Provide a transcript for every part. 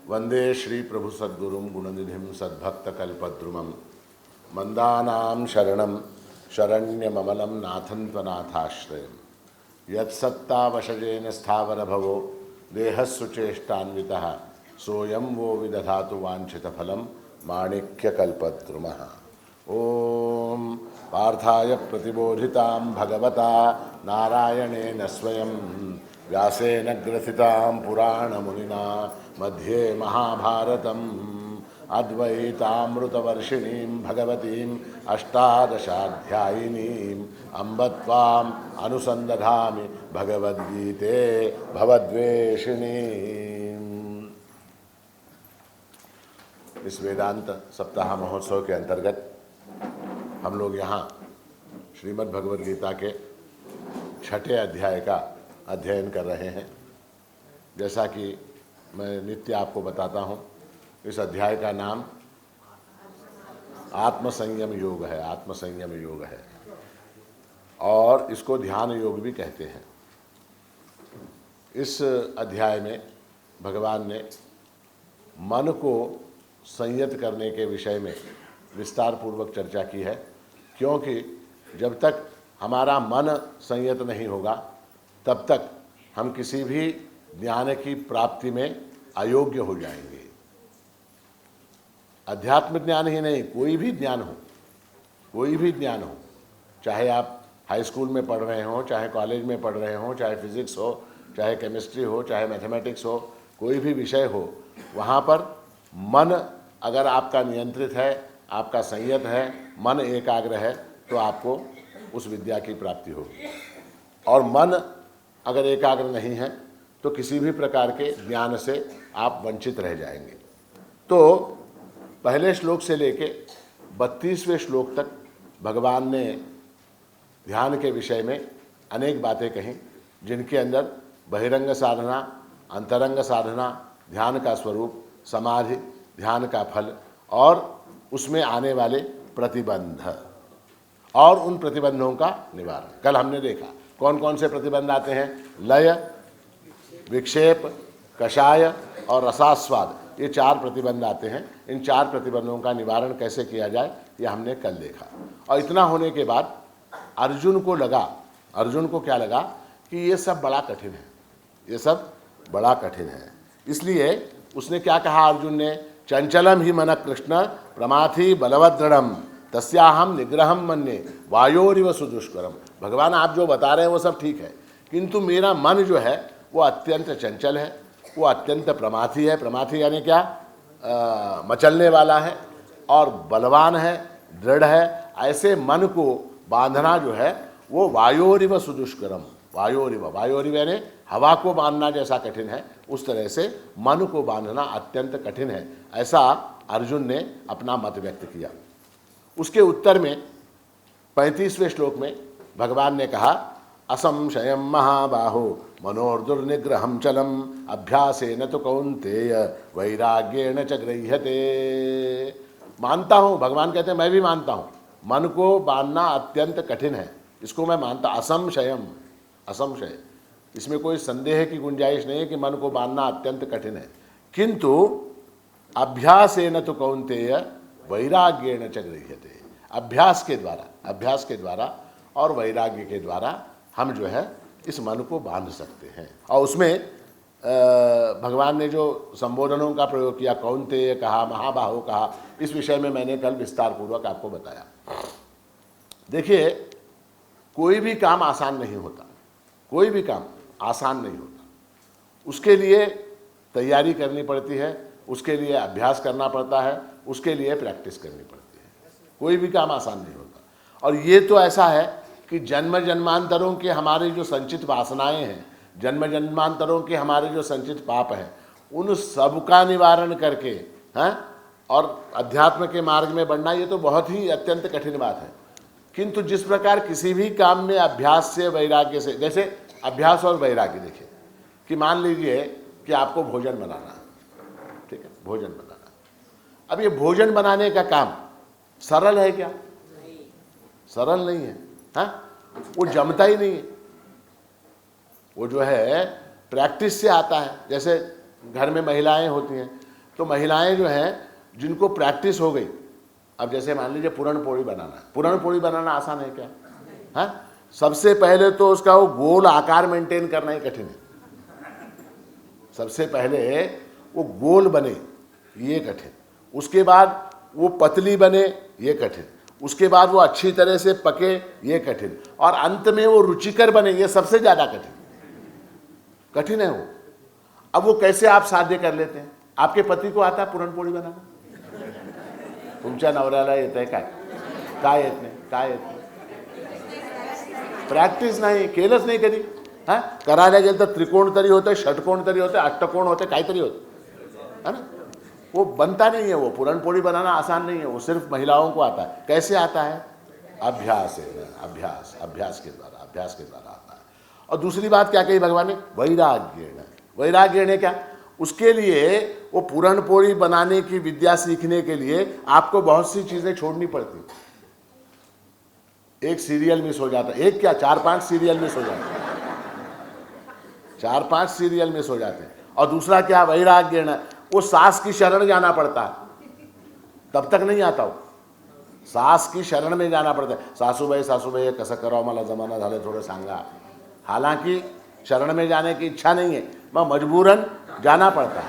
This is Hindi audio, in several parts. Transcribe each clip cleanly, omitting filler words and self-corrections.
वंदे श्री प्रभु सद्गुरुं गुणनिधिं सद्भक्तकल्पद्रुमं मंदानां शरणं शरण्यममलं नाथं त्वनाथाश्रयं यत्सत्तावशजेन स्थावरभवो देहस्सुचेष्टान्वितः सोऽयं वो विदधातु वाञ्छितफलं माणिक्यकल्पद्रुमः। ॐ पार्थाय प्रतिबोधितां भगवता नारायणेन स्वयं व्यासेन ग्रथितां पुराणमुनिना मध्ये महाभारतम् अद्वैतामृतवर्षिणीं भगवतीम् अष्टादशाध्यायिनीम् अम्ब त्वाम् अनुसन्दधामि भगवद्गीते भवद्वेषिणीम्। इस वेदांत सप्ताह महोत्सव के अंतर्गत हम लोग यहाँ श्रीमद् भगवद गीता के 6ठे अध्याय का अध्ययन कर रहे हैं। जैसा कि मैं नित्य आपको बताता हूँ, इस अध्याय का नाम आत्मसंयम योग है। आत्मसंयम योग है और इसको ध्यान योग भी कहते हैं। इस अध्याय में भगवान ने मन को संयत करने के विषय में विस्तार पूर्वक चर्चा की है, क्योंकि जब तक हमारा मन संयत नहीं होगा तब तक हम किसी भी ज्ञान की प्राप्ति में अयोग्य हो जाएंगे। अध्यात्म ज्ञान ही नहीं, कोई भी ज्ञान हो, कोई भी ज्ञान हो, चाहे आप हाई स्कूल में पढ़ रहे हो, चाहे कॉलेज में पढ़ रहे हो, चाहे फिजिक्स हो, चाहे केमिस्ट्री हो, चाहे मैथमेटिक्स हो, कोई भी विषय हो, वहाँ पर मन अगर आपका नियंत्रित है, आपका संयत है, मन एकाग्र है, तो आपको उस विद्या की प्राप्ति होगी। और मन अगर एकाग्र नहीं है तो किसी भी प्रकार के ज्ञान से आप वंचित रह जाएंगे। तो पहले श्लोक से लेके 32वें श्लोक तक भगवान ने ध्यान के विषय में अनेक बातें कहीं, जिनके अंदर बहिरंग साधना, अंतरंग साधना, ध्यान का स्वरूप, समाधि, ध्यान का फल और उसमें आने वाले प्रतिबंध और उन प्रतिबंधों का निवारण। कल हमने देखा कौन कौन से प्रतिबंध आते हैं। लय, विक्षेप, कषाय और रसास्वाद, ये 4 प्रतिबंध आते हैं। इन 4 प्रतिबंधों का निवारण कैसे किया जाए ये हमने कल देखा। और इतना होने के बाद अर्जुन को क्या लगा कि ये सब बड़ा कठिन है, ये सब बड़ा कठिन है। इसलिए उसने क्या कहा अर्जुन ने, चंचलम ही मन कृष्ण प्रमाथि बलवद्दृढ़म तस्याहम निग्रहम मन्ये वायोरिव सुदुष्करम। भगवान आप जो बता रहे हैं वो सब ठीक है, किंतु मेरा मन जो है वो अत्यंत चंचल है, वो अत्यंत प्रमाथी है। प्रमाथी यानी क्या, मचलने वाला है और बलवान है, दृढ़ है। ऐसे मन को बांधना जो है वो वायोरिव सुदुष्करम, वायोरिव यानी हवा को बांधना जैसा कठिन है, उस तरह से मन को बांधना अत्यंत कठिन है। ऐसा अर्जुन ने अपना मत व्यक्त किया। उसके उत्तर में 35वें श्लोक में भगवान ने कहा, असंशयम महाबाहो मनोर्दुर्निग्रहम चलम अभ्यासेन तो कौन्तेय वैराग्येण च गृह्यते। मानता हूँ, भगवान कहते हैं मैं भी मानता हूँ, मन को बांधना अत्यंत कठिन है, इसको मैं मानता। असंशयम, असंशय, इसमें कोई संदेह की गुंजाइश नहीं है कि मन को बांधना अत्यंत कठिन है, किंतु अभ्यासेन तो कौन्तेय वैराग्येण च गृह्यते। अभ्यास के द्वारा और वैराग्य के द्वारा हम जो है इस मन को बांध सकते हैं। और उसमें भगवान ने जो संबोधनों का प्रयोग किया, कौन्तेय कहा, महाबाहो कहा, इस विषय में मैंने कल विस्तार पूर्वक आपको बताया। देखिए, कोई भी काम आसान नहीं होता, कोई भी काम आसान नहीं होता। उसके लिए तैयारी करनी पड़ती है, उसके लिए अभ्यास करना पड़ता है, उसके लिए प्रैक्टिस करनी पड़ती है। कोई भी काम आसान नहीं होता। और ये तो ऐसा है कि जन्म जन्मांतरों के हमारे जो संचित वासनाएं हैं, जन्म जन्मांतरों के हमारे जो संचित पाप हैं, उन सब का निवारण करके और अध्यात्म के मार्ग में बढ़ना, ये तो बहुत ही अत्यंत कठिन बात है। किंतु जिस प्रकार किसी भी काम में अभ्यास से, वैराग्य से, जैसे अभ्यास और वैराग्य, देखिए कि मान लीजिए कि आपको भोजन बनाना है, ठीक है, भोजन बनाना। अब ये भोजन बनाने का काम सरल है क्या? सरल नहीं है, वो जमता ही नहीं है। वो जो है प्रैक्टिस से आता है। जैसे घर में महिलाएं होती हैं, तो महिलाएं जो हैं जिनको प्रैक्टिस हो गई, अब जैसे मान लीजिए पूरण पोड़ी बनाना है, पूरण पोड़ी बनाना आसान है क्या? हाँ, सबसे पहले तो उसका वो गोल आकार मेंटेन करना ही कठिन है। सबसे पहले वो गोल बने ये कठिन, उसके बाद वो पतली बने ये कठिन, उसके बाद वो अच्छी तरह से पके ये कठिन, और अंत में वो रुचिकर बने ये सबसे ज्यादा कठिन है वो। अब वो कैसे आप साध्य कर लेते हैं? आपके पति को आता है पुरणपोळी बनाना? तुमच्या नवऱ्याला येत आहे काय येत नाही? काय येत नाही? प्रॅक्टिस नाही, केलंच नाही कधी. हां, करायला गेलं तर त्रिकोण तरी होतं, षटकोण तरी होतं, अष्टकोण होते, काहीतरी होतं, है ना? वो बनता नहीं है। वो पुरणपोळी बनाना आसान नहीं है, वो सिर्फ महिलाओं को आता है। कैसे आता है? अभ्यास है, अभ्यास के द्वारा आता है। और दूसरी बात क्या कही भगवान ने? वैराग्य। वैराग्य ने क्या? उसके लिए वो पुरणपोळी बनाने की विद्या सीखने के लिए आपको बहुत सी चीजें छोड़नी पड़ती। एक सीरियल मिस हो जाता, एक क्या 4-5 सीरियल मिस हो जाते, 4-5 सीरियल मिस हो जाते हैं। और दूसरा क्या? वैराग्य न, वो सास की शरण जाना पड़ता है, तब तक नहीं आता। वो सास की शरण में जाना पड़ता है। सासूबाई कसं करावं मला जमाना झालं थोडं सांगा। हालांकि शरण में जाने की इच्छा नहीं है, मग मजबूरन जाना पड़ता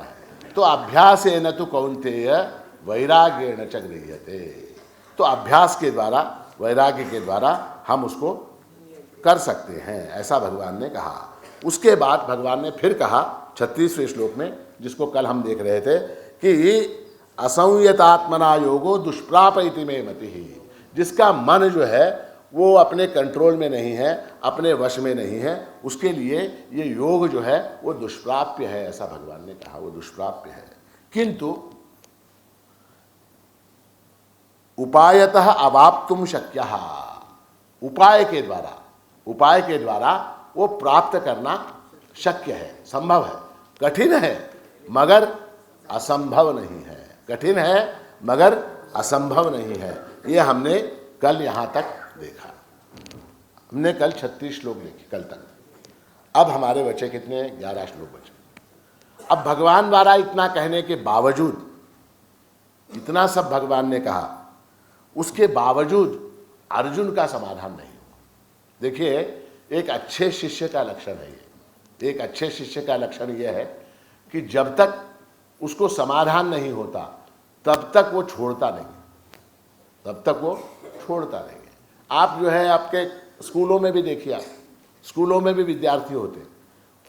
है। तो अभ्यास है न तो कौन्तेय वैराग्य न च गृह्यते। तो अभ्यास के द्वारा, वैराग्य के द्वारा हम उसको कर सकते हैं, ऐसा भगवान ने कहा। उसके बाद भगवान ने फिर कहा 36वें श्लोक में, जिसको कल हम देख रहे थे, कि असंयतात्मना योगो दुष्प्राप इति मे मतिः। जिसका मन जो है वो अपने कंट्रोल में नहीं है, अपने वश में नहीं है, उसके लिए ये योग जो है वो दुष्प्राप्य है, ऐसा भगवान ने कहा, वो दुष्प्राप्य है। किंतु उपायतः अवाप्तुम शक्यः, उपाय के द्वारा वो प्राप्त करना शक्य है, संभव है। कठिन है मगर असंभव नहीं है, कठिन है मगर असंभव नहीं है। ये हमने कल यहाँ तक देखा। हमने कल 36 श्लोक देखे कल तक। अब हमारे बचे कितने? 11 श्लोक बचे। अब भगवान द्वारा इतना कहने के बावजूद, इतना सब भगवान ने कहा, उसके बावजूद अर्जुन का समाधान नहीं हुआ। देखिए, एक अच्छे शिष्य का लक्षण है ये, एक अच्छे शिष्य का लक्षण यह है कि जब तक उसको समाधान नहीं होता तब तक वो छोड़ता नहीं, आप जो है आपके स्कूलों में भी देखिए, आप स्कूलों में भी विद्यार्थी होते हैं।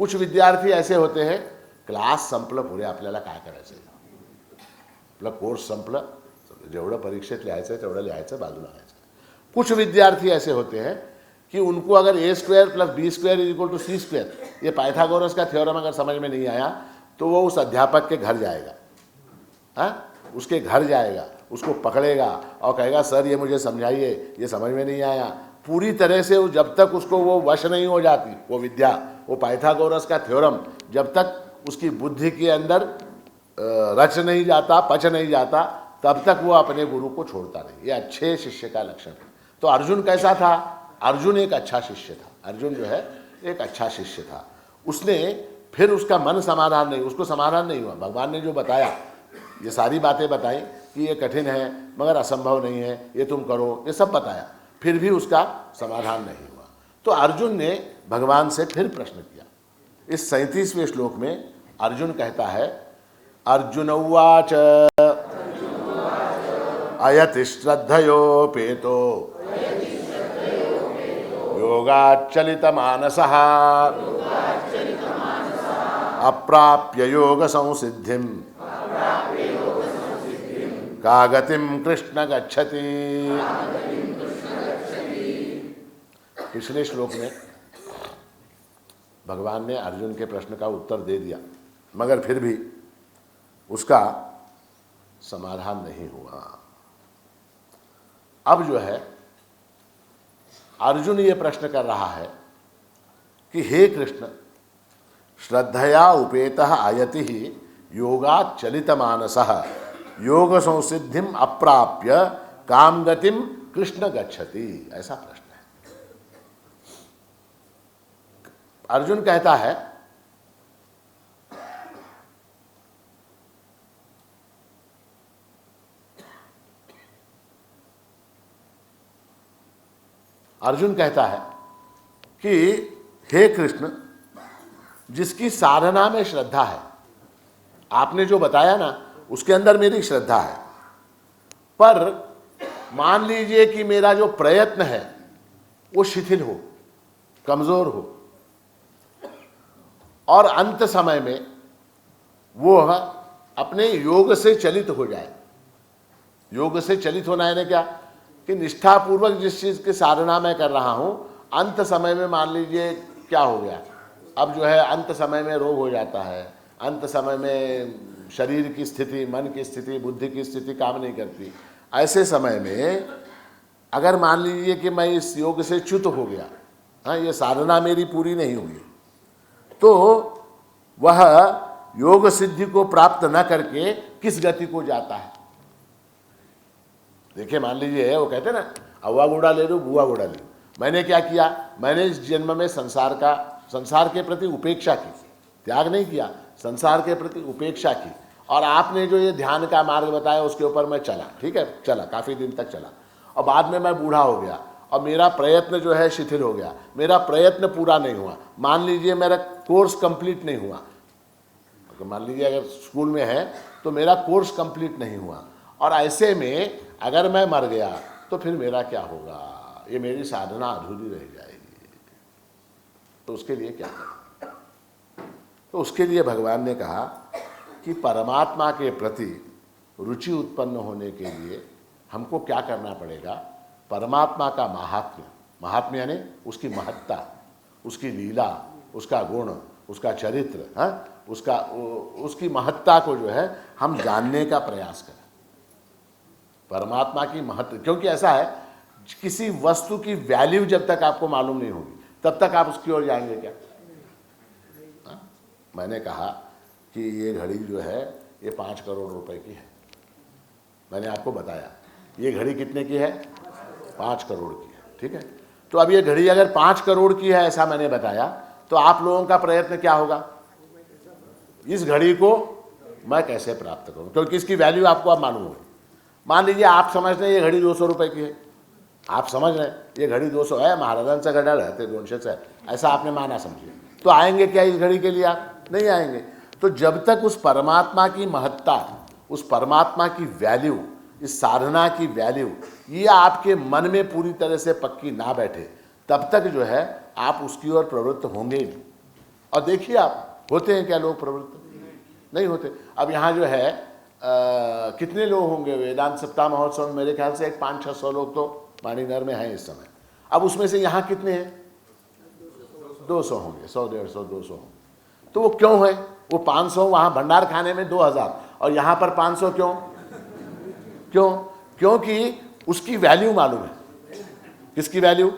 कुछ विद्यार्थी ऐसे होते हैं, क्लास संपलं पुढे आपल्याला काय करायचं, आपला कोर्स संपलं, जेवढं परीक्षेत लिहायचं तेवढं लिहायचं, बाजूला लावायचं। कुछ विद्यार्थी ऐसे होते हैं कि उनको अगर a² + b² = c², ये पाइथागोरस का थ्योरम अगर समझ में नहीं आया तो वो उस अध्यापक के घर जाएगा, हाँ, उसके घर जाएगा, उसको पकड़ेगा और कहेगा सर ये मुझे समझाइए, ये समझ में नहीं आया। पूरी तरह से जब तक उसको वो वश नहीं हो जाती, वो विद्या, वो पाइथागोरस का थ्योरम जब तक उसकी बुद्धि के अंदर रच नहीं जाता, पच नहीं जाता, तब तक वो अपने गुरु को छोड़ता नहीं। ये अच्छे शिष्य का लक्षण है। तो अर्जुन कैसा था? अर्जुन एक अच्छा शिष्य था। अर्जुन जो है एक अच्छा शिष्य था। उसने फिर उसका मन समाधान नहीं, उसको समाधान नहीं हुआ। भगवान ने जो बताया, ये सारी बातें बताई कि ये कठिन है मगर असंभव नहीं है, ये तुम करो, ये सब बताया, फिर भी उसका समाधान नहीं हुआ। तो अर्जुन ने भगवान से फिर प्रश्न किया। इस 37वें श्लोक में अर्जुन कहता है, अर्जुन उवाच अयति श्रद्धयोपेतो योगाच्चलितमानसः अप्राप्य योग संसिद्धिं का गतिं कृष्ण गच्छति। पिछले श्लोक में भगवान ने अर्जुन के प्रश्न का उत्तर दे दिया, मगर फिर भी उसका समाधान नहीं हुआ। अब जो है अर्जुन ये प्रश्न कर रहा है कि हे कृष्ण, श्रद्धया उपेतः आयति योगात् चलितमानसः योग संसिद्धिम अप्राप्य काम गतिम कृष्ण गच्छति, ऐसा प्रश्न है। अर्जुन कहता है अर्जुन कहता है कि हे कृष्ण, जिसकी साधना में श्रद्धा है, आपने जो बताया ना उसके अंदर मेरी श्रद्धा है, पर मान लीजिए कि मेरा जो प्रयत्न है वो शिथिल हो, कमजोर हो, और अंत समय में वो अपने योग से चलित हो जाए। योग से चलित होना है ना क्या, कि निष्ठापूर्वक जिस चीज की साधना मैं कर रहा हूं, अंत समय में मान लीजिए क्या हो गया, अब जो है अंत समय में रोग हो जाता है, अंत समय में शरीर की स्थिति, मन की स्थिति, बुद्धि की स्थिति काम नहीं करती। ऐसे समय में अगर मान लीजिए कि मैं इस योग से च्युत हो गया, हाँ, ये साधना मेरी पूरी नहीं हुई, तो वह योग सिद्धि को प्राप्त न करके किस गति को जाता है। देखिए, मान लीजिए वो कहते हैं ना, अव्वा गुड़ा ले लो, बुआ गुड़ा ले लो। मैंने क्या किया, मैंने इस जन्म में संसार के प्रति उपेक्षा की, त्याग नहीं किया, संसार के प्रति उपेक्षा की, और आपने जो ये ध्यान का मार्ग बताया उसके ऊपर मैं चला, ठीक है, चला, काफ़ी दिन तक चला, और बाद में मैं बूढ़ा हो गया और मेरा प्रयत्न जो है शिथिल हो गया, मेरा प्रयत्न पूरा नहीं हुआ। मान लीजिए मेरा कोर्स कंप्लीट नहीं हुआ, मान लीजिए अगर स्कूल में है तो मेरा कोर्स कंप्लीट नहीं हुआ, और ऐसे में अगर मैं मर गया तो फिर मेरा क्या होगा, ये मेरी साधना अधूरी रह जाएगी। तो उसके लिए क्या करें? तो उसके लिए भगवान ने कहा कि परमात्मा के प्रति रुचि उत्पन्न होने के लिए हमको क्या करना पड़ेगा, परमात्मा का महात्म्य, महात्म्य यानी उसकी महत्ता, उसकी लीला, उसका गुण, उसका चरित्र, हाँ, उसकी महत्ता को जो है हम जानने का प्रयास करें। परमात्मा की महत्व, क्योंकि ऐसा है, किसी वस्तु की वैल्यू जब तक आपको मालूम नहीं होगी तब तक आप उसकी ओर जाएंगे क्या? हाँ? मैंने कहा कि ये घड़ी जो है ये 5 करोड़ रुपए की है, मैंने आपको बताया ये घड़ी कितने की है, 5 करोड़ की है, ठीक है। तो अब ये घड़ी अगर 5 करोड़ की है ऐसा मैंने बताया, तो आप लोगों का प्रयत्न क्या होगा, इस घड़ी को मैं कैसे प्राप्त करूं, क्योंकि इसकी वैल्यू आपको अब मालूम होगी। मान लीजिए आप समझ रहे हैं ये घड़ी 200 रुपए की है, आप समझ रहे हैं ये घड़ी 200 है, महाराजांचा घड्याळ है ते 200 है, ऐसा आपने माना, समझिए, तो आएंगे क्या इस घड़ी के लिए? आप नहीं आएंगे। तो जब तक उस परमात्मा की महत्ता, उस परमात्मा की वैल्यू, इस साधना की वैल्यू ये आपके मन में पूरी तरह से पक्की ना बैठे, तब तक जो है आप उसकी ओर प्रवृत्त होंगे ही नहीं। और देखिए आप, होते हैं क्या लोग प्रवृत्त? नहीं होते। अब यहाँ जो है कितने लोग होंगे वेदांत सप्ताह महोत्सव में? मेरे ख्याल से एक 500-600 लोग तो माणीनगर में हैं इस समय। अब उसमें से यहाँ कितने हैं? 200 होंगे, 100-150, 200 होंगे। तो वो क्यों है? वो 500 वहाँ भंडार खाने में 2000 और यहाँ पर 500 क्यों? क्योंकि उसकी वैल्यू मालूम है। किसकी वैल्यू?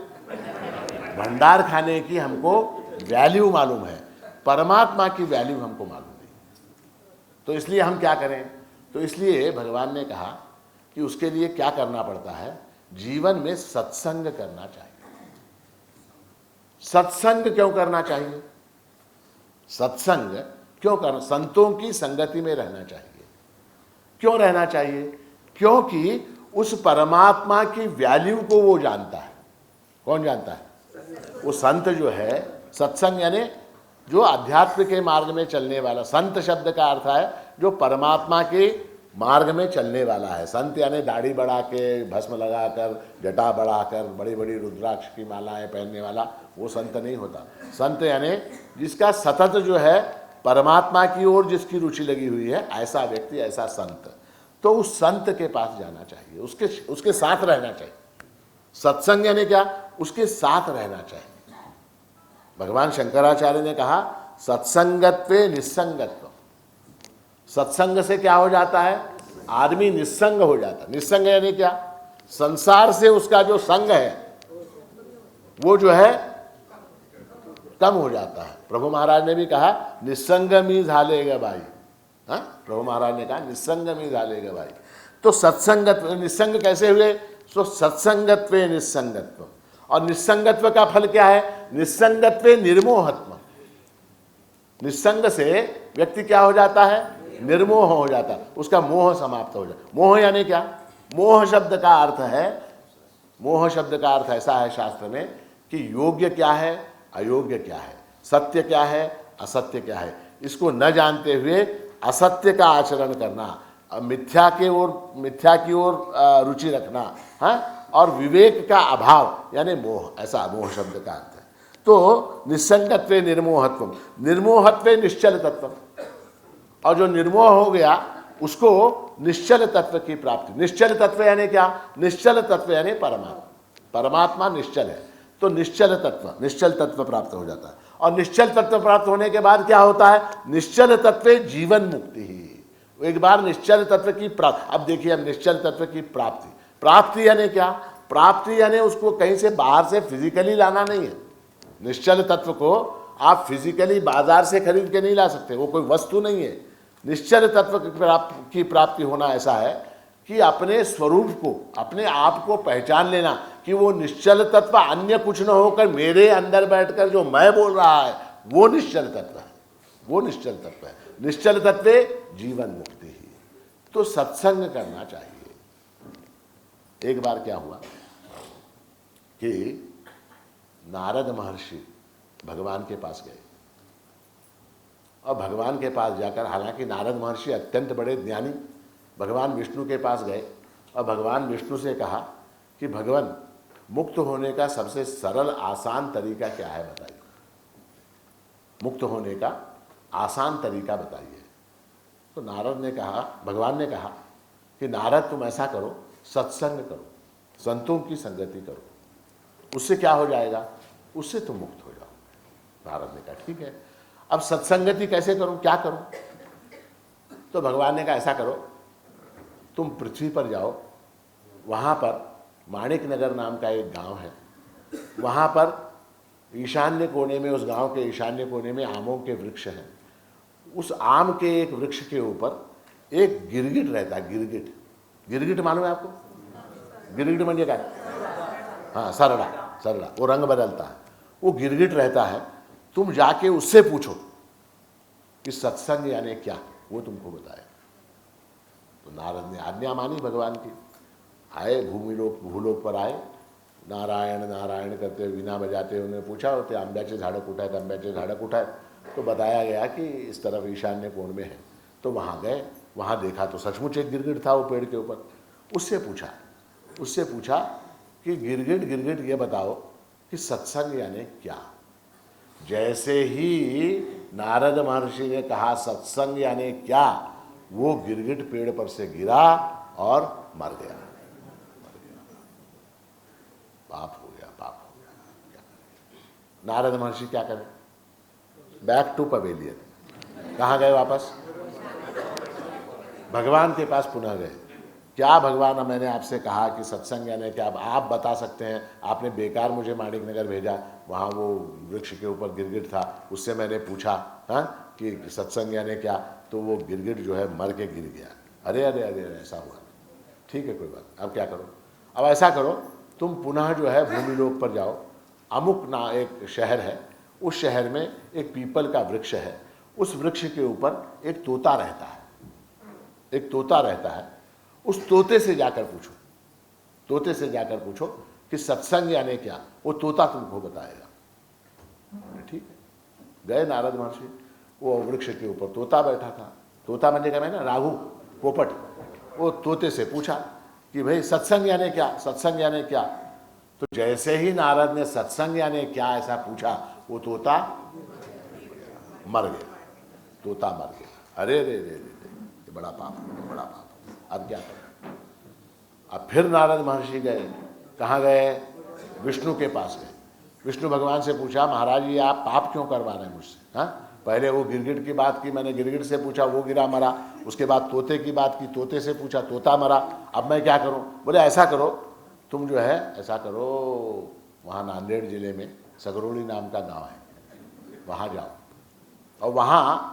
भंडार खाने की हमको वैल्यू मालूम है, परमात्मा की वैल्यू हमको मालूम नहीं। तो इसलिए हम क्या करें? तो इसलिए भगवान ने कहा कि उसके लिए क्या करना पड़ता है, जीवन में सत्संग करना चाहिए। सत्संग क्यों करना चाहिए? सत्संग क्यों करना? संतों की संगति में रहना चाहिए। क्यों रहना चाहिए? क्योंकि उस परमात्मा की वैल्यू को वो जानता है। कौन जानता है? वो संत जो है, सत्संग यानी जो अध्यात्म के मार्ग में चलने वाला, संत शब्द का अर्थ है जो परमात्मा के मार्ग में चलने वाला है। संत यानी दाढ़ी बढ़ा के, भस्म लगाकर, जटा बढ़ाकर, बड़ी बड़ी रुद्राक्ष की मालाएं पहनने वाला, वो संत नहीं होता। संत यानी जिसका सतत जो है परमात्मा की ओर जिसकी रुचि लगी हुई है, ऐसा व्यक्ति, ऐसा संत। तो उस संत के पास जाना चाहिए, उसके साथ रहना चाहिए। सत्संग यानी क्या? उसके साथ रहना चाहिए। भगवान शंकराचार्य ने कहा सत्संगत्वे निस्संगत्व। सत्संग से क्या हो जाता है? आदमी निस्संग हो जाता है। निस्संग यानी क्या? संसार से उसका जो संग है वो जो है कम हो जाता है। प्रभु महाराज ने भी कहा निस्संगमी झालेगा भाई। हाँ, प्रभु महाराज ने कहा निस्संगमी झालेगा भाई। तो सत्संगत्व, निस्संग कैसे हुए? सो सत्संगत्वे निस्संगत्व। और निस्संगत्व का फल क्या है? निस्संगत्वे निर्मोहत्व। निस्संग से व्यक्ति क्या हो जाता है? निर्मोह हो जाता है, उसका मोह समाप्त हो जाता है। मोह यानी क्या? मोह शब्द का अर्थ है, मोह शब्द का अर्थ ऐसा है शास्त्र में कि योग्य क्या है, अयोग्य क्या है, सत्य क्या है, असत्य क्या है, इसको न जानते हुए असत्य का आचरण करना, मिथ्या की ओर रुचि रखना, हाँ, और विवेक का अभाव यानी मोह, ऐसा मोह शब्द का अर्थ है। तो निस्संगत्वे निर्मोहत्व, निर्मोहत्वे निश्चल तत्व, और जो निर्मोह हो गया उसको निश्चल तत्व की प्राप्ति। निश्चल तत्व यानी क्या? निश्चल तत्व यानी परमात्मा, परमात्मा निश्चल है, तो निश्चल तत्व प्राप्त हो जाता है। और निश्चल तत्व प्राप्त होने के बाद क्या होता है? निश्चल तत्व जीवन मुक्ति ही। एक बार निश्चल तत्व की प्राप्ति, अब देखिए अब निश्चल तत्व की प्राप्ति, प्राप्ति यानी क्या? प्राप्ति यानी उसको कहीं से बाहर से फिजिकली लाना नहीं है। निश्चल तत्व को आप फिजिकली बाजार से खरीद के नहीं ला सकते, वो कोई वस्तु नहीं है। निश्चल तत्व की प्राप्ति होना ऐसा है कि अपने स्वरूप को, अपने आप को पहचान लेना कि वो निश्चल तत्व अन्य कुछ न होकर मेरे अंदर बैठकर जो मैं बोल रहा है वो निश्चल तत्व है, वो निश्चल तत्व है। निश्चल तत्व जीवन मुक्ति ही। तो सत्संग करना चाहिए। एक बार क्या हुआ कि नारद महर्षि भगवान के पास गए, और भगवान के पास जाकर, हालांकि नारद महर्षि अत्यंत बड़े ज्ञानी, भगवान विष्णु के पास गए और भगवान विष्णु से कहा कि भगवान, मुक्त होने का सबसे सरल आसान तरीका क्या है बताइए, मुक्त होने का आसान तरीका बताइए। तो नारद ने कहा, भगवान ने कहा कि नारद तुम ऐसा करो, सत्संग करो, संतों की संगति करो, उससे क्या हो जाएगा? उससे तुम मुक्त हो जाओ। नारद ने कहा ठीक है, अब सत्संगति कैसे करूं, क्या करूं? तो भगवान ने कहा ऐसा करो, तुम पृथ्वी पर जाओ, वहां पर माणिक नगर नाम का एक गांव है, वहां पर ईशान्य कोने में, उस गांव के ईशान्य कोने में आमों के वृक्ष हैं। उस आम के एक वृक्ष के ऊपर एक गिरगिट रहता है। गिरगिट, गिरगिट मालूम है आपको? गिरगिट म्हणजे क्या? हाँ, सरड़ा, सरड़ा, वो रंग बदलता है, वो गिरगिट रहता है। तुम जाके उससे पूछो कि सत्संग यानी क्या, वो तुमको बताए। तो नारद ने आज्ञा मानी भगवान की, आए भूलोक पर आए, नारायण नारायण करते वीणा बजाते। उन्होंने पूछा होते आंब्याचे झाडं कुठं आहेत, आंब्याचे झाडं कुठं आहेत? तो बताया गया कि इस तरफ ईशान्य कोण में है। तो वहाँ गए, वहाँ देखा तो सचमुच एक गिरगिट था वो पेड़ के ऊपर। उससे पूछा कि गिरगिट गिरगिट ये बताओ कि सत्संग यानी क्या। जैसे ही नारद महर्षि ने कहा सत्संग यानी क्या, वो गिरगिट पेड़ पर से गिरा और मर गया। पाप हो गया। नारद महर्षि क्या करें? Back to pavilion. कहाँ गए? वापस भगवान के पास पुनः गए। क्या भगवान, मैंने आपसे कहा कि सत्संग यानी क्या, आप बता सकते हैं? आपने बेकार मुझे माणिक नगर भेजा, वहाँ वो वृक्ष के ऊपर गिरगिट था, उससे मैंने पूछा हाँ कि सत्संग यानी क्या, तो वो गिरगिट जो है मर के गिर गया। अरे अरे अरे ऐसा हुआ। ठीक है कोई बात, अब क्या करो? अब ऐसा करो, तुम पुनः जो है भूमिलोक पर जाओ, अमुक ना एक शहर है, उस शहर में एक पीपल का वृक्ष है, उस वृक्ष के ऊपर एक तोता रहता है, एक तोता रहता है। उस तोते से जाकर पूछो कि सत्संग यानी क्या, वो तोता तुमको बताएगा। ठीक है, गए नारद महर्षि, वो वृक्ष के ऊपर तोता बैठा था। तोता म्हणजे क्या ना, राघु, पोपट। वो तोते से पूछा कि भाई सत्संग यानी क्या, सत्संग यानी क्या। तो जैसे ही नारद ने सत्संग यानी क्या ऐसा पूछा, वो तोता मर गया। तोता मर गया। अरे रे रे रे, बड़ा पाप, बड़ा पाप। अब क्या करें? अब फिर नारद महर्षि गए। कहाँ गए? विष्णु के पास गए। विष्णु भगवान से पूछा, महाराज ये आप पाप क्यों करवा रहे हैं मुझसे? हाँ, पहले वो गिरगिट की बात की, मैंने गिरगिट से पूछा, वो गिरा मरा। उसके बाद तोते की बात की, तोते से पूछा, तोता मरा। अब मैं क्या करूं? बोले ऐसा करो, तुम जो है ऐसा करो, वहाँ नांदेड़ जिले में सगरोली नाम का गांव है, वहाँ जाओ, और वहाँ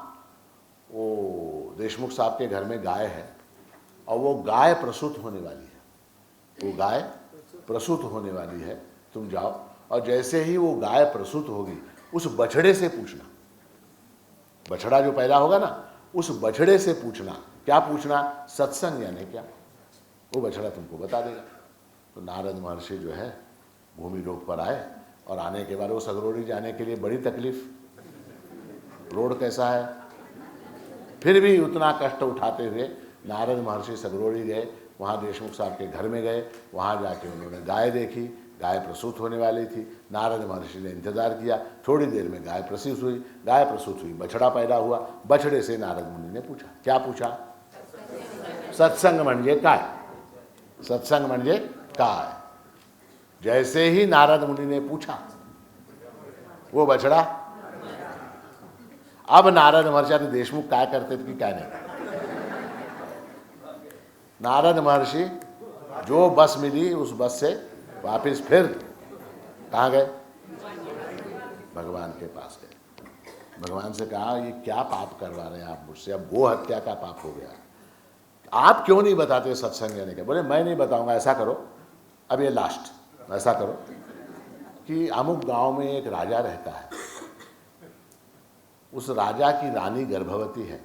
वो देशमुख साहब के घर में गाय है, और वो गाय प्रसूत होने वाली है, वो गाय प्रसूत होने वाली है। तुम जाओ, और जैसे ही वो गाय प्रसूत होगी, उस बछड़े से पूछना, बछड़ा जो पैदा होगा ना, उस बछड़े से पूछना। क्या पूछना? सत्संग यानी क्या। वो बछड़ा तुमको बता देगा। तो नारद महर्षि जो है भूमि लोक पर आए और आने के बाद वो सगरोड़ी जाने के लिए बड़ी तकलीफ, रोड कैसा है, फिर भी उतना कष्ट उठाते हुए नारद महर्षि सगरोड़ी गए। वहाँ देशमुख साहब के घर में गए, वहाँ जाके उन्होंने गाय देखी, गाय प्रसूत होने वाली थी। नारद महर्षि ने इंतजार किया, थोड़ी देर में गाय प्रसूत हुई, गाय प्रसूत हुई, बछड़ा पैदा हुआ। बछड़े से नारद मुनि ने पूछा, क्या पूछा? सत्संग म्हणजे काय, सत्संग म्हणजे काय। जैसे ही नारद मुनि ने पूछा वो बछड़ा, अब नारद महर्षि देशमुख काय करते थे कि क्या नहीं। नारद महर्षि जो बस मिली उस बस से वापस फिर कहाँ गए? भगवान के पास गए। भगवान से कहा, ये क्या पाप करवा रहे हैं आप मुझसे, अब गो हत्या का पाप हो गया, आप क्यों नहीं बताते सत्संग जाने के? बोले मैं नहीं बताऊंगा, ऐसा करो, अब ये लास्ट, ऐसा करो कि अमुक गांव में एक राजा रहता है, उस राजा की रानी गर्भवती है,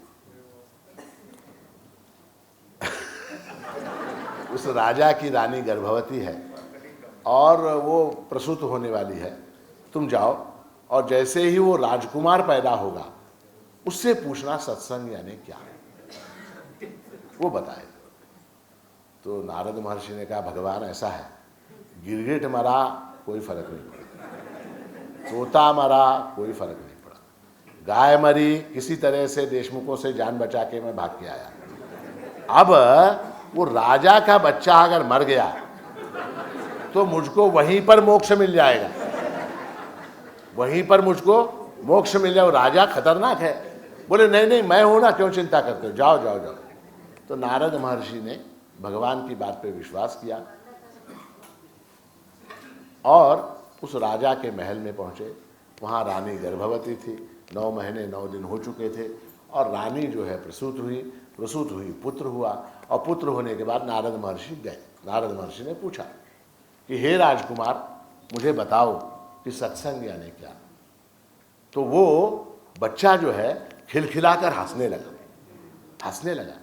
उस राजा की रानी गर्भवती है और वो प्रसूत होने वाली है। तुम जाओ और जैसे ही वो राजकुमार पैदा होगा उससे पूछना सत्संग यानी क्या है, वो बताए। तो नारद महर्षि ने कहा, भगवान ऐसा है, गिरगिट मरा कोई फर्क नहीं पड़ा, तोता मरा कोई फर्क नहीं पड़ा, गाय मरी किसी तरह से देशमुखों से जान बचा के मैं भाग के आया। अब वो राजा का बच्चा अगर मर गया तो मुझको वहीं पर मोक्ष मिल जाएगा, वहीं पर मुझको मोक्ष मिल जाए। राजा खतरनाक है। बोले नहीं नहीं, मैं हूं ना, क्यों चिंता करते हो, जाओ जाओ जाओ। तो नारद महर्षि ने भगवान की बात पे विश्वास किया और उस राजा के महल में पहुंचे। वहाँ रानी गर्भवती थी, 9 महीने 9 दिन हो चुके थे और रानी जो है प्रसूत हुई, पुत्र हुआ और पुत्र होने के बाद नारद महर्षि गए। नारद महर्षि ने पूछा कि हे राजकुमार, मुझे बताओ कि सत्संग यानी क्या? तो वो बच्चा जो है खिलखिलाकर हंसने लगा।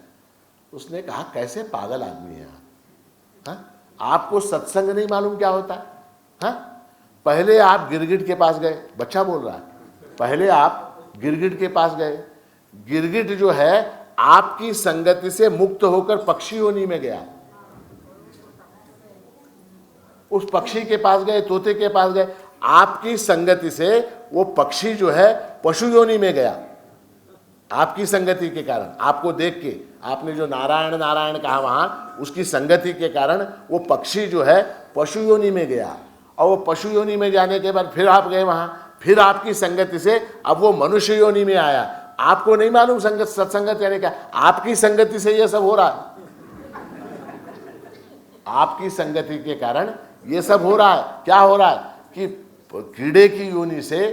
उसने कहा, कैसे पागल आदमी है आप, आपको सत्संग नहीं मालूम क्या होता है? पहले आप गिरगिट के पास गए, बच्चा बोल रहा है, पहले आप गिरगिट के पास गए, गिरगिट जो है आपकी संगति से मुक्त होकर पक्षी योनि में गया, उस पक्षी के पास गए, तोते के पास गए, आपकी संगति से वो पक्षी जो है पशु योनि में गया। आपकी संगति के कारण, आपको देख के आपने जो नारायण नारायण कहा वहां, उसकी संगति के कारण वो पक्षी जो है पशु योनि में गया और वो पशु योनि में जाने के बाद फिर आप गए वहां, फिर आपकी संगति से अब वो मनुष्य योनि में आया। आपको नहीं मालूम संगत सत्संगत यानी क्या? आपकी संगति से ये सब हो रहा है, आपकी संगति के कारण ये सब हो रहा है। क्या हो रहा है कि कीड़े की योनि से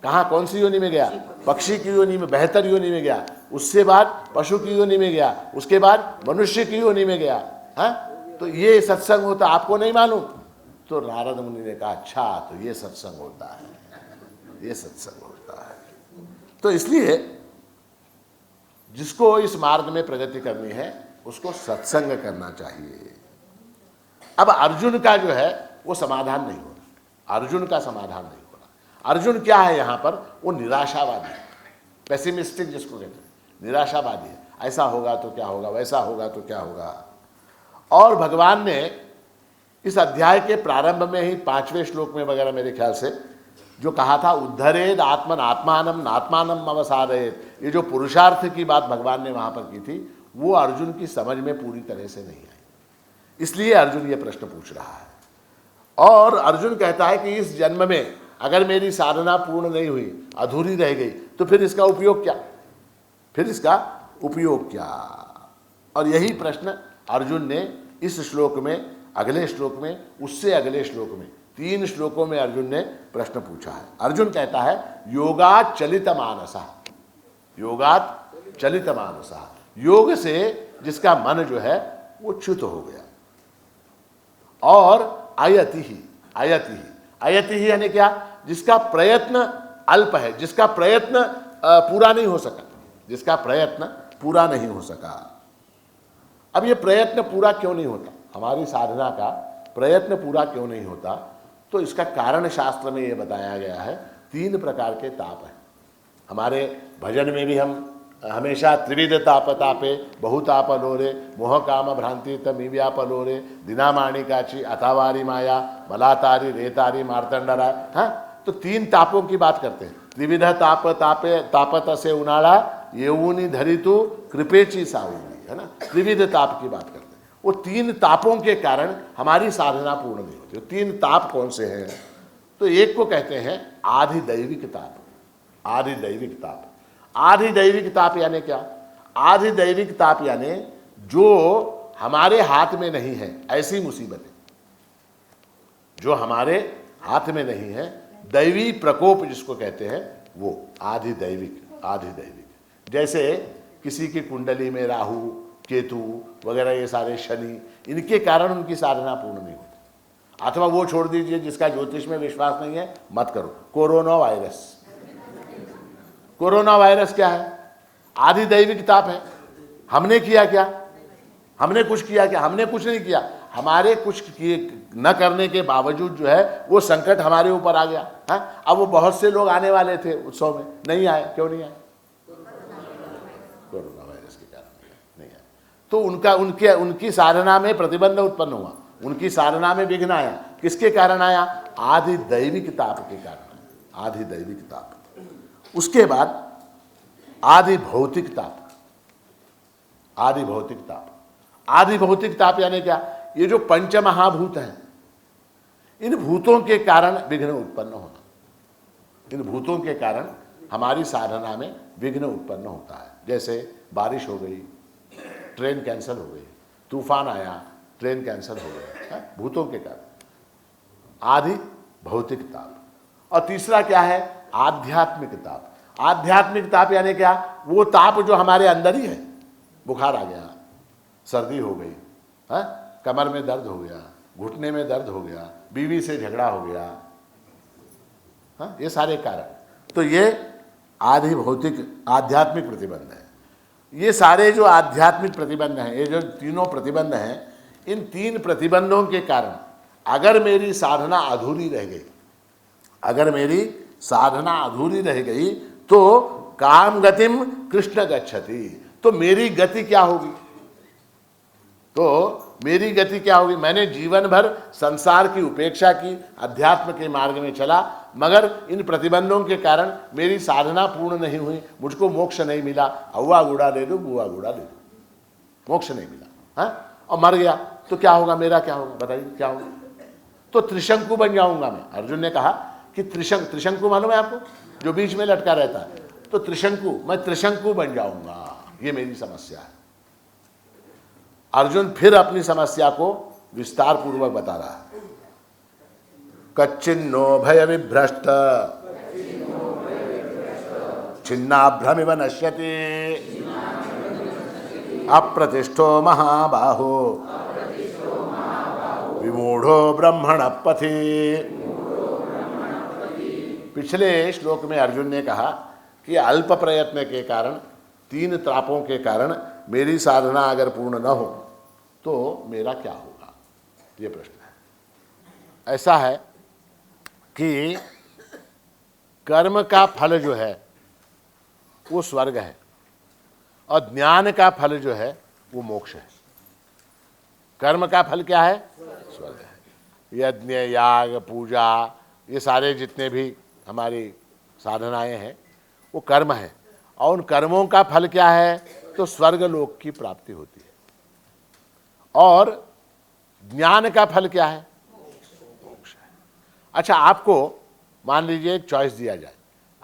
कहाँ, कौन सी योनि में गया? पक्षी की योनि में, बेहतर योनि में गया, उससे बाद पशु की योनि में गया, उसके बाद मनुष्य की योनि में गया। तो ये सत्संग होता, आपको नहीं मालूम? तो नारद मुनि ने कहा, अच्छा तो ये सत्संग होता है, ये सत्संग होता है। तो इसलिए जिसको इस मार्ग में प्रगति करनी है उसको सत्संग करना चाहिए। अब अर्जुन का जो है वो समाधान नहीं हो रहा, अर्जुन का समाधान नहीं हो रहा। अर्जुन क्या है यहाँ पर? वो निराशावादी है, पेसिमिस्टिक जिसको कहते हैं, निराशावादी है। ऐसा होगा तो क्या होगा, वैसा होगा तो क्या होगा। और भगवान ने इस अध्याय के प्रारंभ में ही 5वें श्लोक में वगैरह मेरे ख्याल से जो कहा था, उद्धरेद आत्मन आत्मानम नात्मानम अवसादयेत, ये जो पुरुषार्थ की बात भगवान ने वहां पर की थी, वो अर्जुन की समझ में पूरी तरह से नहीं आई। इसलिए अर्जुन ये प्रश्न पूछ रहा है। और अर्जुन कहता है कि इस जन्म में अगर मेरी साधना पूर्ण नहीं हुई, अधूरी रह गई, तो फिर इसका उपयोग क्या, फिर इसका उपयोग क्या? और यही प्रश्न अर्जुन ने इस श्लोक में, अगले श्लोक में, उससे अगले श्लोक में, 3 श्लोकों में अर्जुन ने प्रश्न पूछा है। अर्जुन कहता है, योगात् चलित मानसा, योगात् चलित मानसा, योग से जिसका मन जो है वो च्युत हो गया। और अयति ही, अयति ही, अयति ही यानी क्या? जिसका प्रयत्न अल्प है, जिसका प्रयत्न पूरा नहीं हो सका, जिसका प्रयत्न पूरा नहीं हो सका। अब ये प्रयत्न पूरा क्यों नहीं होता? हमारी साधना का प्रयत्न पूरा क्यों नहीं होता? तो इसका कारण शास्त्र में ये बताया गया है, 3 प्रकार के ताप हैं। हमारे भजन में भी हम हमेशा त्रिविध ताप तापे बहुताप लोरे मोह काम भ्रांति तमीव्याप लोरे दिनामाणी काची अथावारी माया मलातारी रेतारी मार्तंडरा। हाँ, तो 3 तापों की बात करते हैं। त्रिविध ताप तापे तापत से उनाड़ा येऊनी धरितु कृपेची सावनी, है ना। त्रिविध ताप की बात करते हैं। वो 3 तापों के कारण हमारी साधना पूर्ण नहीं होती। 3 ताप कौन से हैं? तो एक को कहते हैं आधिदैविक ताप। आधिदैविक ताप, आधिदैविक ताप यानी क्या? आधिदैविक ताप यानी जो हमारे हाथ में नहीं है, ऐसी मुसीबतें जो हमारे हाथ में नहीं है, दैवी प्रकोप जिसको कहते हैं, वो आधिदैविक। आधिदैविक जैसे किसी की कुंडली में राहु केतु वगैरह, ये सारे शनि, इनके कारण उनकी साधना पूर्ण नहीं होती। अथवा वो छोड़ दीजिए जिसका ज्योतिष में विश्वास नहीं है, मत करो। कोरोना वायरस, कोरोना वायरस क्या है? आधिदैविक ताप है। हमने किया क्या? हमने कुछ किया क्या? हमने कुछ नहीं किया। हमारे कुछ किए न करने के बावजूद जो है वो संकट हमारे ऊपर आ गया। हाँ, अब वो बहुत से लोग आने वाले थे उत्सव में, नहीं आए। क्यों नहीं आए? कोरोना वायरस के कारण नहीं आए। तो उनकी साधना में प्रतिबंध उत्पन्न हुआ, उनकी साधना में विघ्न आया। किसके कारण आया? आधिदैविक ताप के कारण। आधिदैविक ताप। उसके बाद आदि भौतिक ताप। आदि भौतिक ताप, आदि भौतिक ताप यानी क्या? ये जो पंच महाभूत हैं, इन भूतों के कारण विघ्न उत्पन्न होना। इन भूतों के कारण हमारी साधना में विघ्न उत्पन्न होता है। जैसे बारिश हो गई, ट्रेन कैंसिल हो गई, तूफान आया, ट्रेन कैंसिल हो गई, भूतों के कारण। आदि भौतिक ताप। और तीसरा क्या है? आध्यात्मिक ताप। आध्यात्मिक ताप यानी क्या? वो ताप जो हमारे अंदर ही है। बुखार आ गया, सर्दी हो गई, कमर में दर्द हो गया, घुटने में दर्द हो गया, बीवी से झगड़ा हो गया, ये सारे कारण। तो ये आधि भौतिक आध्यात्मिक प्रतिबंध है। ये सारे जो आध्यात्मिक प्रतिबंध हैं, ये जो तीनों प्रतिबंध हैं, इन 3 प्रतिबंधों के कारण अगर मेरी साधना अधूरी रह गई, अगर मेरी साधना अधूरी रह गई, तो काम गतिम कृष्ण गच्छति। तो मेरी गति क्या होगी? तो मेरी गति क्या होगी? मैंने जीवन भर संसार की उपेक्षा की, अध्यात्म के मार्ग में चला, मगर इन प्रतिबंधों के कारण मेरी साधना पूर्ण नहीं हुई, मुझको मोक्ष नहीं मिला। अव्वा गुड़ा ले लो, बुआ गुड़ा ले लो, मोक्ष नहीं मिला, और मर गया। तो क्या होगा? मेरा क्या होगा? बताइए क्या होगा? तो त्रिशंकु बन जाऊंगा मैं। अर्जुन ने कहा कि त्रिशंकु मालूम है आपको, जो बीच में लटका रहता है, तो त्रिशंकु, मैं त्रिशंकु बन जाऊंगा। ये मेरी समस्या है। अर्जुन फिर अपनी समस्या को विस्तार पूर्वक बता रहा है। कच्चिन्नो भय विभ्रष्ट छिन्नाभ्रमिव नश्यति अप्रतिष्ठो महाबाहो विमूढ़ो ब्रह्मण पथि। पिछले श्लोक में अर्जुन ने कहा कि अल्प प्रयत्न के कारण, 3 तापों के कारण मेरी साधना अगर पूर्ण न हो तो मेरा क्या होगा? ये प्रश्न है। ऐसा है कि कर्म का फल जो है वो स्वर्ग है, और ज्ञान का फल जो है वो मोक्ष है। कर्म का फल क्या है? स्वर्ग है। यज्ञ, याग, पूजा, ये सारे जितने भी हमारी साधनाएं हैं वो कर्म है, और उन कर्मों का फल क्या है? तो स्वर्ग लोक की प्राप्ति होती है। और ज्ञान का फल क्या है? मोक्ष है। अच्छा, आपको मान लीजिए एक चॉइस दिया जाए,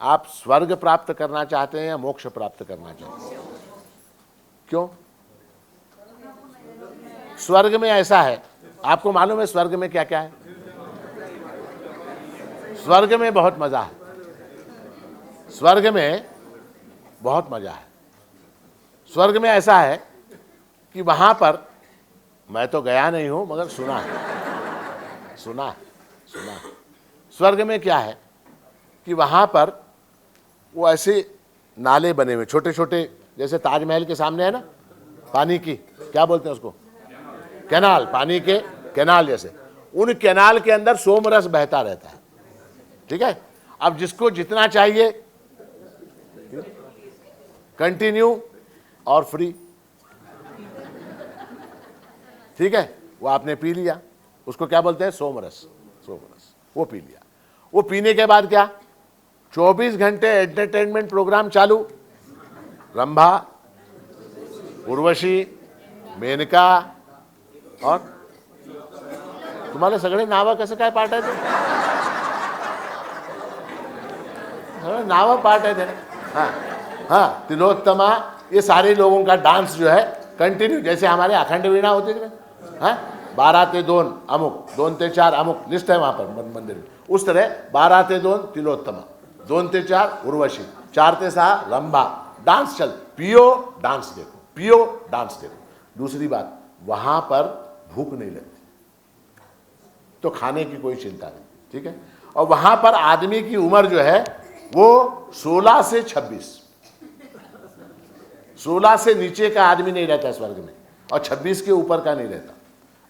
आप स्वर्ग प्राप्त करना चाहते हैं या मोक्ष प्राप्त करना चाहते हैं? क्यों? स्वर्ग में ऐसा है, आपको मालूम है स्वर्ग में क्या क्या है? स्वर्ग में बहुत मजा है। स्वर्ग में बहुत मजा है। स्वर्ग में ऐसा है कि वहां पर, मैं तो गया नहीं हूं मगर सुना है, सुना। स्वर्ग में क्या है कि वहां पर वो ऐसे नाले बने हुए छोटे छोटे, जैसे ताजमहल के सामने है ना, पानी की क्या बोलते हैं उसको? कैनाल, पानी के कैनाल जैसे, उन कैनाल के अंदर सोमरस बहता रहता है। ठीक है, अब जिसको जितना चाहिए कंटिन्यू और फ्री, ठीक है, वो आपने पी लिया, उसको क्या बोलते हैं, सोमरस। सोमरस वो पी लिया। वो पीने के बाद क्या, 24 घंटे एंटरटेनमेंट प्रोग्राम चालू, रंभा, उर्वशी, मेनका, और तुम्हाला सगळे नावं कसं काय पाठ आहे, नावं पाठ है तेरे। हाँ हाँ, तिलोत्तमा, ये सारे लोगों का डांस जो है कंटिन्यू, जैसे हमारे अखंड वीणा होती थी, हाँ, 12 ते 2 अमुक, 2 ते 4 अमुक, लिस्ट है वहाँ पर मंदिर में, उस तरह 12 ते 2 तिलोत्तमा, 2 ते 4 उर्वशी, 4 ते 6 रंभा, डांस चल, पियो डांस देखो, पियो डांस देखो। दूसरी बात, वहाँ पर भूख नहीं लगती, तो खाने की कोई चिंता नहीं, ठीक है। और वहाँ पर आदमी की उम्र जो है वो 16 से 26, 16 से नीचे का आदमी नहीं रहता स्वर्ग में, और 26 के ऊपर का नहीं रहता।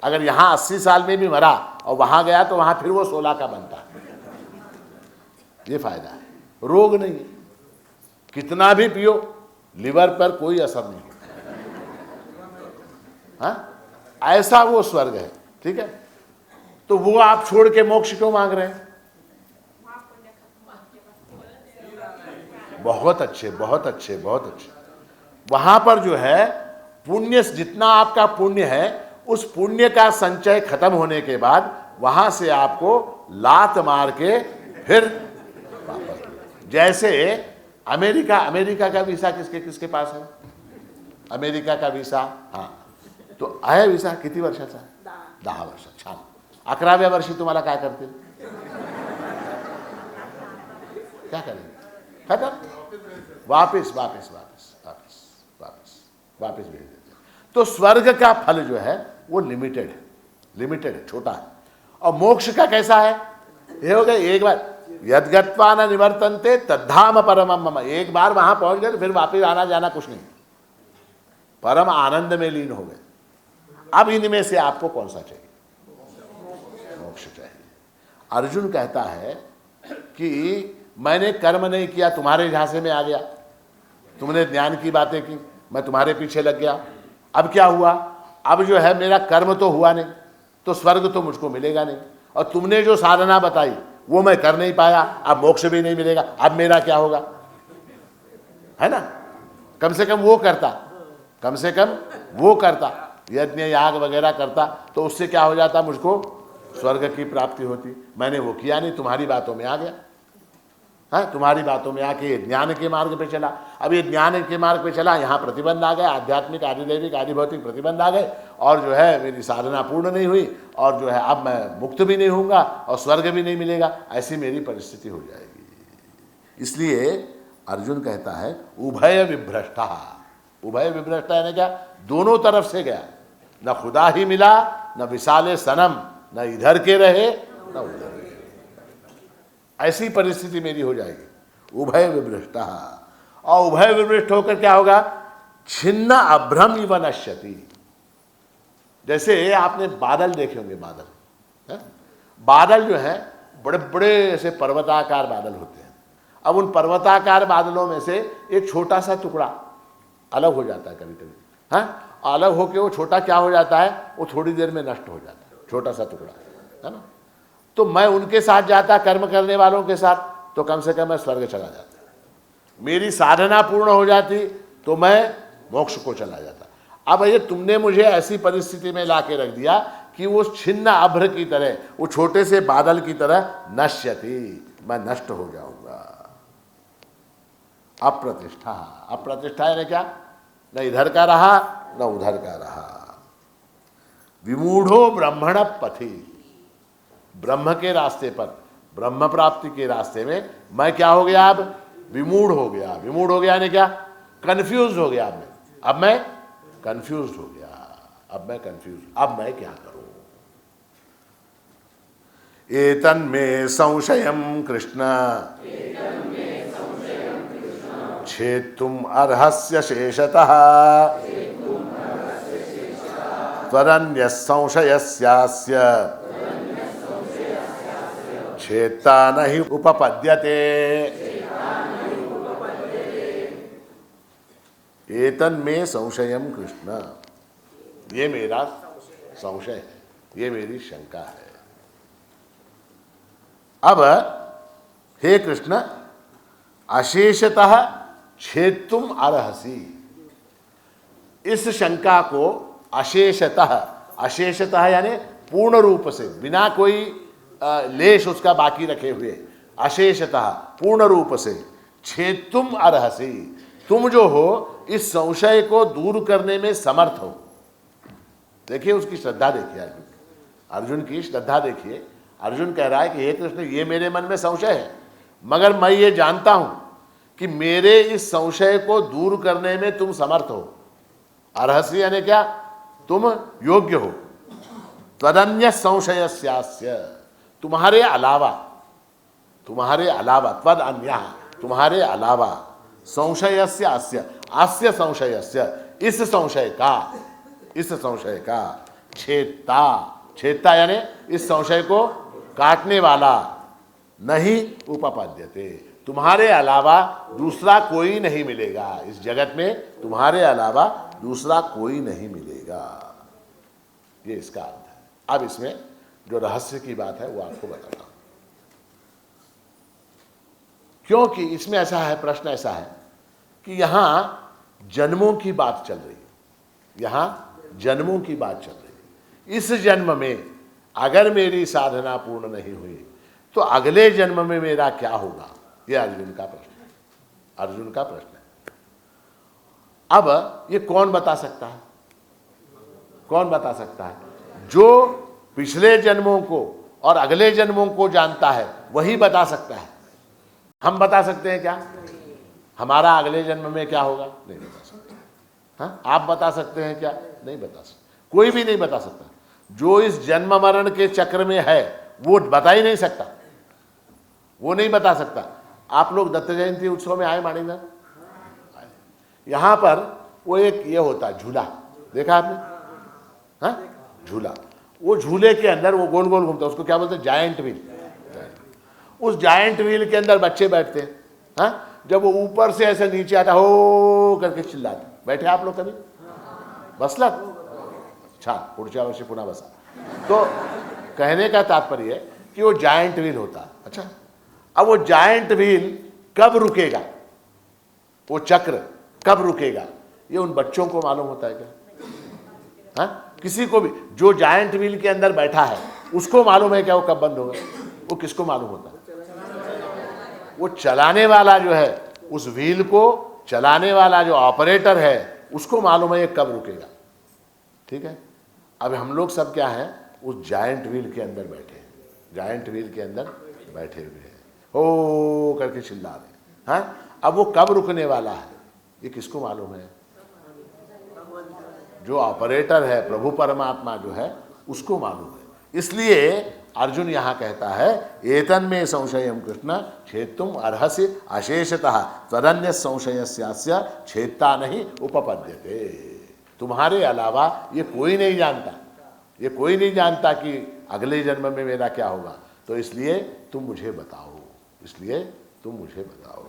अगर यहाँ 80 साल में भी मरा और वहाँ गया तो वहाँ फिर वो 16 का बनता है। ये फायदा है, रोग नहीं है, कितना भी पियो लिवर पर कोई असर नहीं होता। हाँ, ऐसा वो स्वर्ग है, ठीक है। तो वो आप छोड़ के मोक्ष क्यों मांग रहे हैं? बहुत अच्छे, बहुत अच्छे, बहुत अच्छे। वहां पर जो है पुण्य, जितना आपका पुण्य है, उस पुण्य का संचय खत्म होने के बाद वहां से आपको लात मार के फिर वापस। जैसे अमेरिका का वीसा किसके किसके पास है? अमेरिका का वीसा, हाँ, तो आहे वीसा किती वर्षाचा? 10 वर्ष। छान. 11व्या वर्षी तुम्हाला काय करतील? क्या करेंगे? खत्म, वापिस वापिस वापिस वापिस वापिस वापिस भेज देते। तो स्वर्ग का फल जो है वो लिमिटेड है, लिमिटेड है, छोटा है। और मोक्ष का कैसा है? ये हो गया एक बार, यद्गत्वा न निवर्तन्ते तद्धाम परमम मम, एक बार वहां पहुंच गए तो फिर वापिस आना जाना कुछ नहीं, परम आनंद में लीन हो गए। अब इनमें से आपको कौन सा चाहिए? मोक्ष चाहिए। अर्जुन कहता है कि मैंने कर्म नहीं किया, तुम्हारे झांसे में आ गया, तुमने ज्ञान की बातें की, मैं तुम्हारे पीछे लग गया, अब क्या हुआ? अब जो है मेरा कर्म तो हुआ नहीं, तो स्वर्ग तो मुझको मिलेगा नहीं, और तुमने जो साधना बताई वो मैं कर नहीं पाया, अब मोक्ष भी नहीं मिलेगा, अब मेरा क्या होगा? है ना? कम से कम वो करता, कम से कम वो करता, यज्ञ याग वगैरह करता, तो उससे क्या हो जाता? मुझको स्वर्ग की प्राप्ति होती। मैंने वो किया नहीं, तुम्हारी बातों में आ गया, हाँ, तुम्हारी बातों में आके ज्ञान के मार्ग पे चला। अब ये ज्ञान के मार्ग पे चला, यहाँ प्रतिबंध आ गए, आध्यात्मिक, आधिदैविक, आधिभौतिक प्रतिबंध आ गए, और जो है मेरी साधना पूर्ण नहीं हुई, और जो है अब मैं मुक्त भी नहीं होऊंगा और स्वर्ग भी नहीं मिलेगा, ऐसी मेरी परिस्थिति हो जाएगी। इसलिए अर्जुन कहता है उभय विभ्रष्टा। उभय विभ्रष्टा यानी क्या? दोनों तरफ से गया, न खुदा ही मिला, न विशाले सनम, न इधर के रहे न उधर, ऐसी परिस्थिति मेरी हो जाएगी। उभय विभ्रष्टा, और उभय विभ्रष्ट होकर क्या होगा? छिन्न अभ्रम इव नश्यति। जैसे आपने बादल देखे होंगे, बादल है? बादल जो है बड़े बड़े ऐसे पर्वताकार बादल होते हैं। अब उन पर्वताकार बादलों में से एक छोटा सा टुकड़ा अलग हो जाता है कभी कभी, हाँ, अलग होकर वो छोटा क्या हो जाता है? वो थोड़ी देर में नष्ट हो जाता है, छोटा सा टुकड़ा, है ना? तो मैं उनके साथ जाता, कर्म करने वालों के साथ, तो कम से कम मैं स्वर्ग चला जाता। मेरी साधना पूर्ण हो जाती तो मैं मोक्ष को चला जाता। अब ये तुमने मुझे ऐसी परिस्थिति में लाके रख दिया कि वो छिन्न अभ्र की तरह, वो छोटे से बादल की तरह नश्यति, मैं नष्ट हो जाऊंगा। अप्रतिष्ठा, अप्रतिष्ठा यानी क्या? न इधर का रहा न उधर का रहा। विमूढ़ो ब्रह्मण पथि, ब्रह्म के रास्ते पर, ब्रह्म प्राप्ति के रास्ते में मैं क्या हो गया? अब विमूढ़ हो गया। विमूढ़ हो गया यानी क्या? कंफ्यूज हो गया। अब मैं कंफ्यूज हो गया, अब मैं कंफ्यूज, अब मैं क्या करूं? एतन्मे संशयं कृष्ण छेत्तुम अर्हस्य शेषतः त्वरन्यः संशयस्यास्य छेत्ता नहीं उपपद्यते। एतन में संशयम कृष्ण, ये मेरा संशय है, ये मेरी शंका है। अब हे कृष्ण, अशेषतः छेत्तुम अर्हसि, इस शंका को अशेषतः, अशेषतः यानी पूर्ण रूप से, बिना कोई लेश उसका बाकी रखे हुए, अशेषतः पूर्ण रूप से, छेत्तुम अर्हसि, तुम जो हो इस संशय को दूर करने में समर्थ हो। देखिए उसकी श्रद्धा, देखिए अर्जुन की श्रद्धा देखिए। अर्जुन कह रहा है कि हे कृष्ण, ये मेरे मन में संशय है, मगर मैं ये जानता हूं कि मेरे इस संशय को दूर करने में तुम समर्थ हो। अर्हसि यानी क्या, तुम योग्य हो। त्वदन्य संशयस्यास्य, तुम्हारे अलावा, तुम्हारे अलावा, त्वद अन्य, तुम्हारे अलावा, संशयस्य अस्य, अस्य संशयस्य, इस संशय का, इस संशय का, छेत्ता, छेत्ता यानी इस संशय को काटने वाला, नहीं उपपद्यते, तुम्हारे अलावा दूसरा कोई नहीं मिलेगा इस जगत में, तुम्हारे अलावा दूसरा कोई नहीं मिलेगा। ये इसका अर्थ है। अब इसमें जो रहस्य की बात है वो आपको बताता हूं, क्योंकि इसमें ऐसा है, प्रश्न ऐसा है कि यहां जन्मों की बात चल रही है, यहां जन्मों की बात चल रही है। इस जन्म में अगर मेरी साधना पूर्ण नहीं हुई तो अगले जन्म में मेरा क्या होगा, यह अर्जुन का प्रश्न है, अर्जुन का प्रश्न है। अब ये कौन बता सकता है, कौन बता सकता है? जो पिछले जन्मों को और अगले जन्मों को जानता है वही बता सकता है। हम बता सकते हैं क्या हमारा अगले जन्म में क्या होगा? नहीं बता सकते। हाँ, आप बता सकते हैं क्या? नहीं बता सकते, कोई भी नहीं बता सकता। जो इस जन्म मरण के चक्र में है वो बता ही नहीं सकता, वो नहीं बता सकता। आप लोग दत्त जयंती उत्सव में आए माणिंदर, यहां पर वो एक ये होता है झूला, देखा आपने? हाँ, झूला, वो झूले के अंदर वो गोल गोल घूमता है, उसको क्या बोलते हैं? Giant wheel. उस जायंट व्हील के अंदर बच्चे बैठते हैं। हाँ, जब वो ऊपर से ऐसे नीचे आता हो करके चिल्लाते। बैठे आप लोग कभी बसला? अच्छा, पुढच्या वर्षी पुन्हा बसा। तो कहने का तात्पर्य है कि वो जायंट व्हील होता है। अच्छा, अब वो जायंट व्हील कब रुकेगा, वो चक्र कब रुकेगा, ये उन बच्चों को मालूम होता है क्या? हाँ, किसी को भी जो जायंट व्हील के अंदर बैठा है उसको मालूम है क्या वो कब बंद होगा? वो किसको मालूम होता है? वो चलाने वाला जो है, उस व्हील को चलाने वाला जो ऑपरेटर है उसको मालूम है ये कब रुकेगा। ठीक है, अब हम लोग सब क्या है, उस जायंट व्हील के अंदर बैठे हैं, जायंट व्हील के अंदर बैठे हुए हैं, हो करके चिल्ला रहे हैं। हाँ, अब वो कब रुकने वाला है ये किसको मालूम है? जो ऑपरेटर है, प्रभु परमात्मा जो है, उसको मालूम है। इसलिए अर्जुन यहां कहता है एतन में संशयम कृष्ण छेत्तुम अर्हसि अशेषतः तदन्य संशयस्यास्य छेत्ता नहीं उपपद्यते। तुम्हारे अलावा ये कोई नहीं जानता, ये कोई नहीं जानता कि अगले जन्म में मेरा क्या होगा, तो इसलिए तुम मुझे बताओ, इसलिए तुम मुझे बताओ।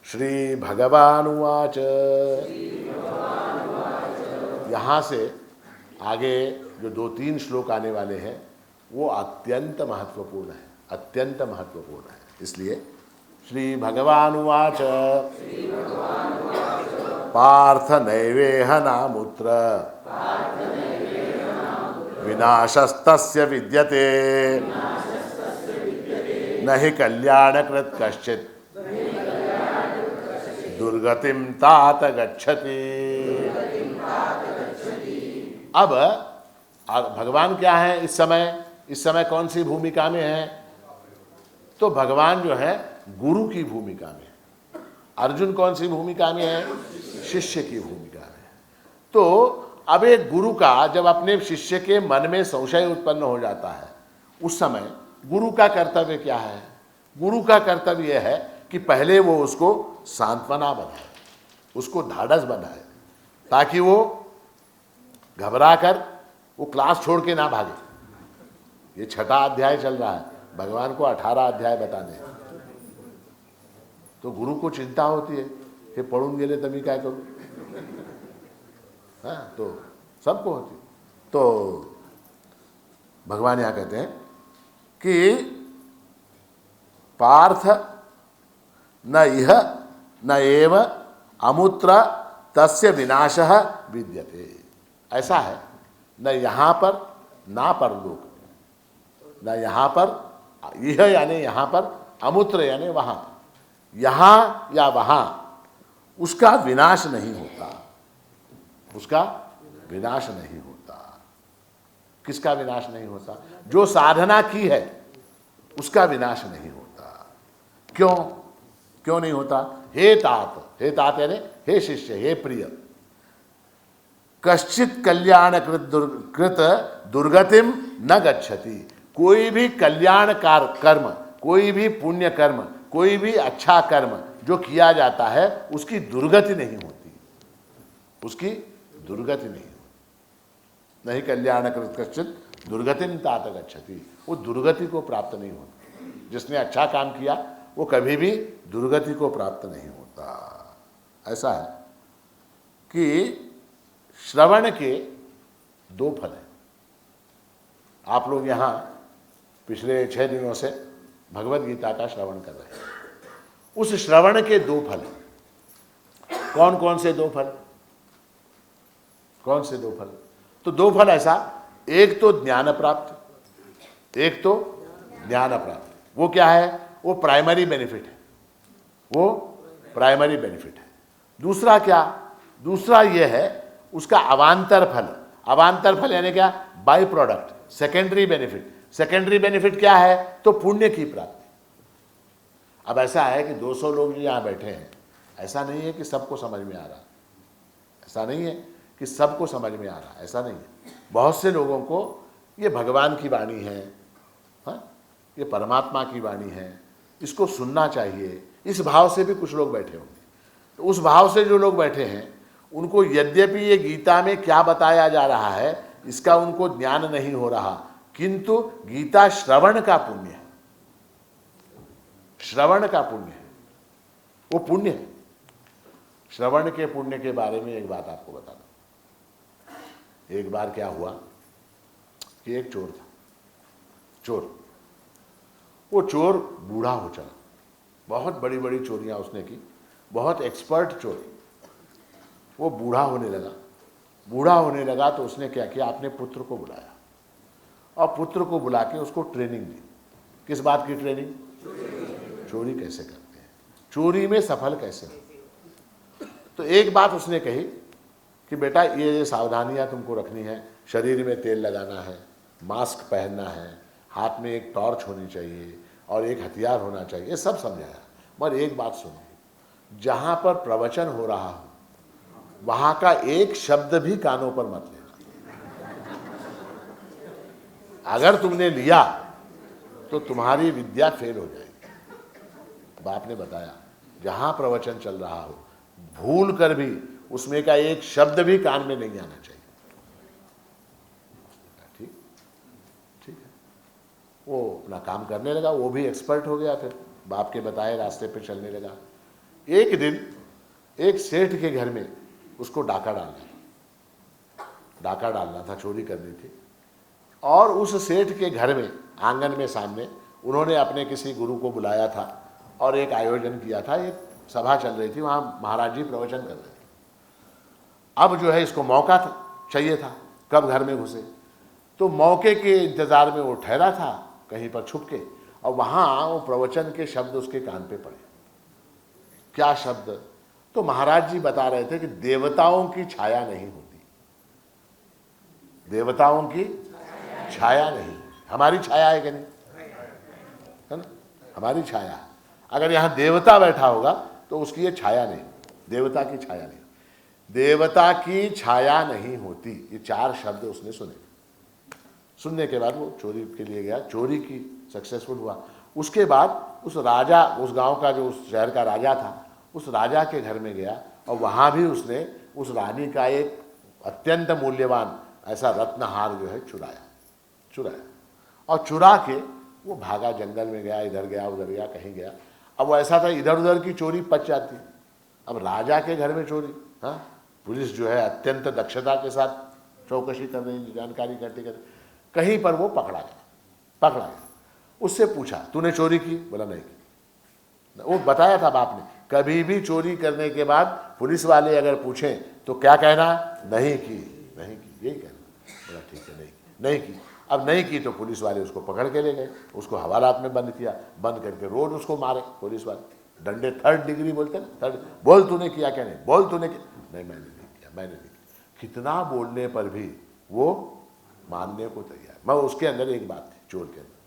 श्री भगवान उवाच, यहाँ से आगे जो 2-3 श्लोक आने वाले हैं वो अत्यंत महत्वपूर्ण है, अत्यंत महत्वपूर्ण है। इसलिए श्री भगवान उवाच, पार्थ नैवेह नामुत्र विनाशस्तस्य विद्यते न हि कल्याणकृत् कश्चित् दुर्गतिम तात गच्छति। अब भगवान क्या है इस समय कौन सी भूमिका में है? तो भगवान जो है गुरु की भूमिका में है। अर्जुन कौन सी भूमिका में है? शिष्य की भूमिका में है। तो अब एक गुरु का जब अपने शिष्य के मन में संशय उत्पन्न हो जाता है, उस समय गुरु का कर्तव्य क्या है? गुरु का कर्तव्य यह है कि पहले वो उसको सांत्वना बनाए, उसको ढाढ़स बनाए, ताकि वो घबरा कर वो क्लास छोड़ के ना भागे। ये 6ठा अध्याय चल रहा है, भगवान को 18 अध्याय बताने हैं। तो गुरु को चिंता होती है कि पढ़ून गेले तभी क्या करूं। हाँ, तो सबको होती। तो भगवान यहां कहते हैं कि पार्थ न इह न एव अमुत्र तस्य विनाशः विद्यते। ऐसा है, न यहां पर ना परलोक, न यहां पर, यह यानी यहां पर, अमुत्र यानी वहां, यहां या वहां उसका विनाश नहीं होता, उसका विनाश नहीं होता। किसका विनाश नहीं होता? जो साधना की है उसका विनाश नहीं होता। क्यों? क्यों नहीं होता? हे तात, हे तात यानी हे शिष्य, हे प्रिय, कश्चित कल्याण कृत दुर्गतिम न गच्छति। कोई भी कल्याणकार कर्म, कोई भी पुण्य कर्म, कोई भी अच्छा कर्म जो किया जाता है उसकी दुर्गति नहीं होती, उसकी दुर्गति नहीं होती। नहीं कल्याण कृत कश्चित दुर्गतिम तात गच्छति, वो दुर्गति को प्राप्त नहीं होता। जिसने अच्छा काम किया वो कभी भी दुर्गति को प्राप्त नहीं होता। ऐसा है कि श्रवण के 2 फल हैं। आप लोग यहाँ पिछले 6 दिनों से भगवत गीता का श्रवण कर रहे हैं। उस श्रवण के 2 फल, कौन कौन से 2 फल? कौन से 2 फल? तो 2 फल ऐसा, एक तो ज्ञान प्राप्त, एक तो ज्ञान प्राप्त। वो क्या है? वो प्राइमरी बेनिफिट है, वो प्राइमरी बेनिफिट है। दूसरा क्या? दूसरा ये है उसका अवांतर फल। अवांतर फल यानी क्या? By product, secondary benefit. Secondary benefit क्या है? तो पुण्य की प्राप्ति। अब ऐसा है कि 200 लोग जो यहाँ बैठे हैं, ऐसा नहीं है कि सबको समझ में आ रहा, ऐसा नहीं है कि सबको समझ में आ रहा, ऐसा नहीं है। बहुत से लोगों को ये भगवान की वाणी है, हाँ, ये परमात्मा की वाणी है, इसको सुनना चाहिए, इस भाव से भी कुछ लोग बैठे होंगे। तो उस भाव से जो लोग बैठे हैं उनको यद्यपि ये गीता में क्या बताया जा रहा है इसका उनको ज्ञान नहीं हो रहा, किंतु गीता श्रवण का पुण्य है, श्रवण का पुण्य है, वो पुण्य है। श्रवण के पुण्य के बारे में एक बात आपको बता दूं। एक बार क्या हुआ कि एक चोर था, चोर, वो चोर बूढ़ा हो चला, बहुत बड़ी बड़ी चोरियां उसने की, बहुत एक्सपर्ट चोर। वो बूढ़ा होने लगा, बूढ़ा होने लगा तो उसने क्या किया, अपने पुत्र को बुलाया और पुत्र को बुला के उसको ट्रेनिंग दी। किस बात की ट्रेनिंग? चोरी कैसे करते हैं, चोरी में सफल कैसे हो। तो एक बात उसने कही कि बेटा ये सावधानियां तुमको रखनी है, शरीर में तेल लगाना है, मास्क पहनना है, हाथ में एक टॉर्च होनी चाहिए और एक हथियार होना चाहिए, ये सब समझाया। मगर एक बात सुनो, जहां पर प्रवचन हो रहा हो वहां का एक शब्द भी कानों पर मत लेना। अगर तुमने लिया तो तुम्हारी विद्या फेल हो जाएगी। बाप ने बताया जहां प्रवचन चल रहा हो भूल कर भी उसमें का एक शब्द भी कान में नहीं आना चाहिए। ठीक ठीक है। वो अपना काम करने लगा, वो भी एक्सपर्ट हो गया, फिर बाप के बताए रास्ते पे चलने लगा। एक दिन एक सेठ के घर में उसको डाका डालना था, चोरी करनी थी। और उस सेठ के घर में आंगन में सामने उन्होंने अपने किसी गुरु को बुलाया था और एक आयोजन किया था, एक सभा चल रही थी, वहाँ महाराज जी प्रवचन कर रहे थे। अब जो है इसको मौका चाहिए था, कब घर में घुसे। तो मौके के इंतज़ार में वो ठहरा था कहीं पर छुप के, और वहाँ वो प्रवचन के शब्द उसके कान पे पड़े। क्या शब्द? तो महाराज जी बता रहे थे कि देवताओं की छाया नहीं होती, देवताओं की छाया नहीं। हमारी छाया है कि नहीं, है ना? हमारी छाया। अगर यहाँ देवता बैठा होगा तो उसकी ये छाया नहीं, देवता की छाया नहीं, देवता की छाया नहीं होती। ये 4 शब्द उसने सुने। सुनने के बाद वो चोरी के लिए गया, चोरी की सक्सेसफुल हुआ। उसके बाद उस राजा, उस गांव का जो उस शहर का राजा था, उस राजा के घर में गया और वहाँ भी उसने उस रानी का एक अत्यंत मूल्यवान ऐसा रत्नहार जो है चुराया। और चुरा के वो भागा, जंगल में गया, इधर गया उधर गया, कहीं गया। अब वो ऐसा था इधर उधर की चोरी पच जाती। अब राजा के घर में चोरी, हाँ, पुलिस जो है अत्यंत दक्षता के साथ चौकसी कर रही, जानकारी करते करते कहीं पर वो पकड़ा गया। उससे पूछा तूने चोरी की? बोला नहीं की। वो बताया था बाप ने, कभी भी चोरी करने के बाद पुलिस वाले अगर पूछें तो क्या कहना? नहीं की, यही कहना। बोला ठीक है, नहीं की। अब नहीं की तो पुलिस वाले उसको पकड़ के ले गए, उसको हवालात में बंद किया, बंद करके रोज उसको मारे पुलिस वाले, डंडे 3rd डिग्री बोलते ना, 3rd। बोल तूने किया क्या? नहीं। बोल तूने किया? नहीं, मैंने नहीं किया। कितना बोलने पर भी वो मानने को तैयार। मैं उसके अंदर एक बात थी, चोर के अंदर,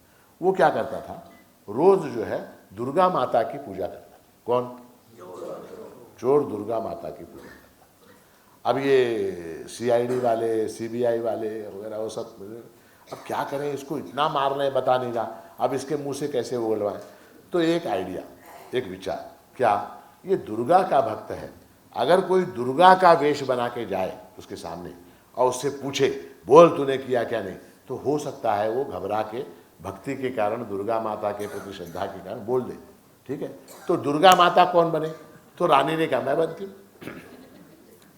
वो क्या करता था, रोज जो है दुर्गा माता की पूजा करता था। कौन? चोर दुर्गा माता की पूजा करता। अब ये CID वाले, CBI वाले वगैरह वो सब, अब क्या करें, इसको इतना मार रहे हैं, बता नहीं रहा, अब इसके मुंह से कैसे बोलवाएं? तो एक आइडिया, एक विचार, क्या ये दुर्गा का भक्त है, अगर कोई दुर्गा का वेश बना के जाए उसके सामने और उससे पूछे बोल तूने किया क्या नहीं, तो हो सकता है वो घबरा के भक्ति के कारण, दुर्गा माता के प्रति श्रद्धा के कारण बोल दे। ठीक है, तो दुर्गा माता कौन बने? तो रानी ने कहा मैं बनती हूँ।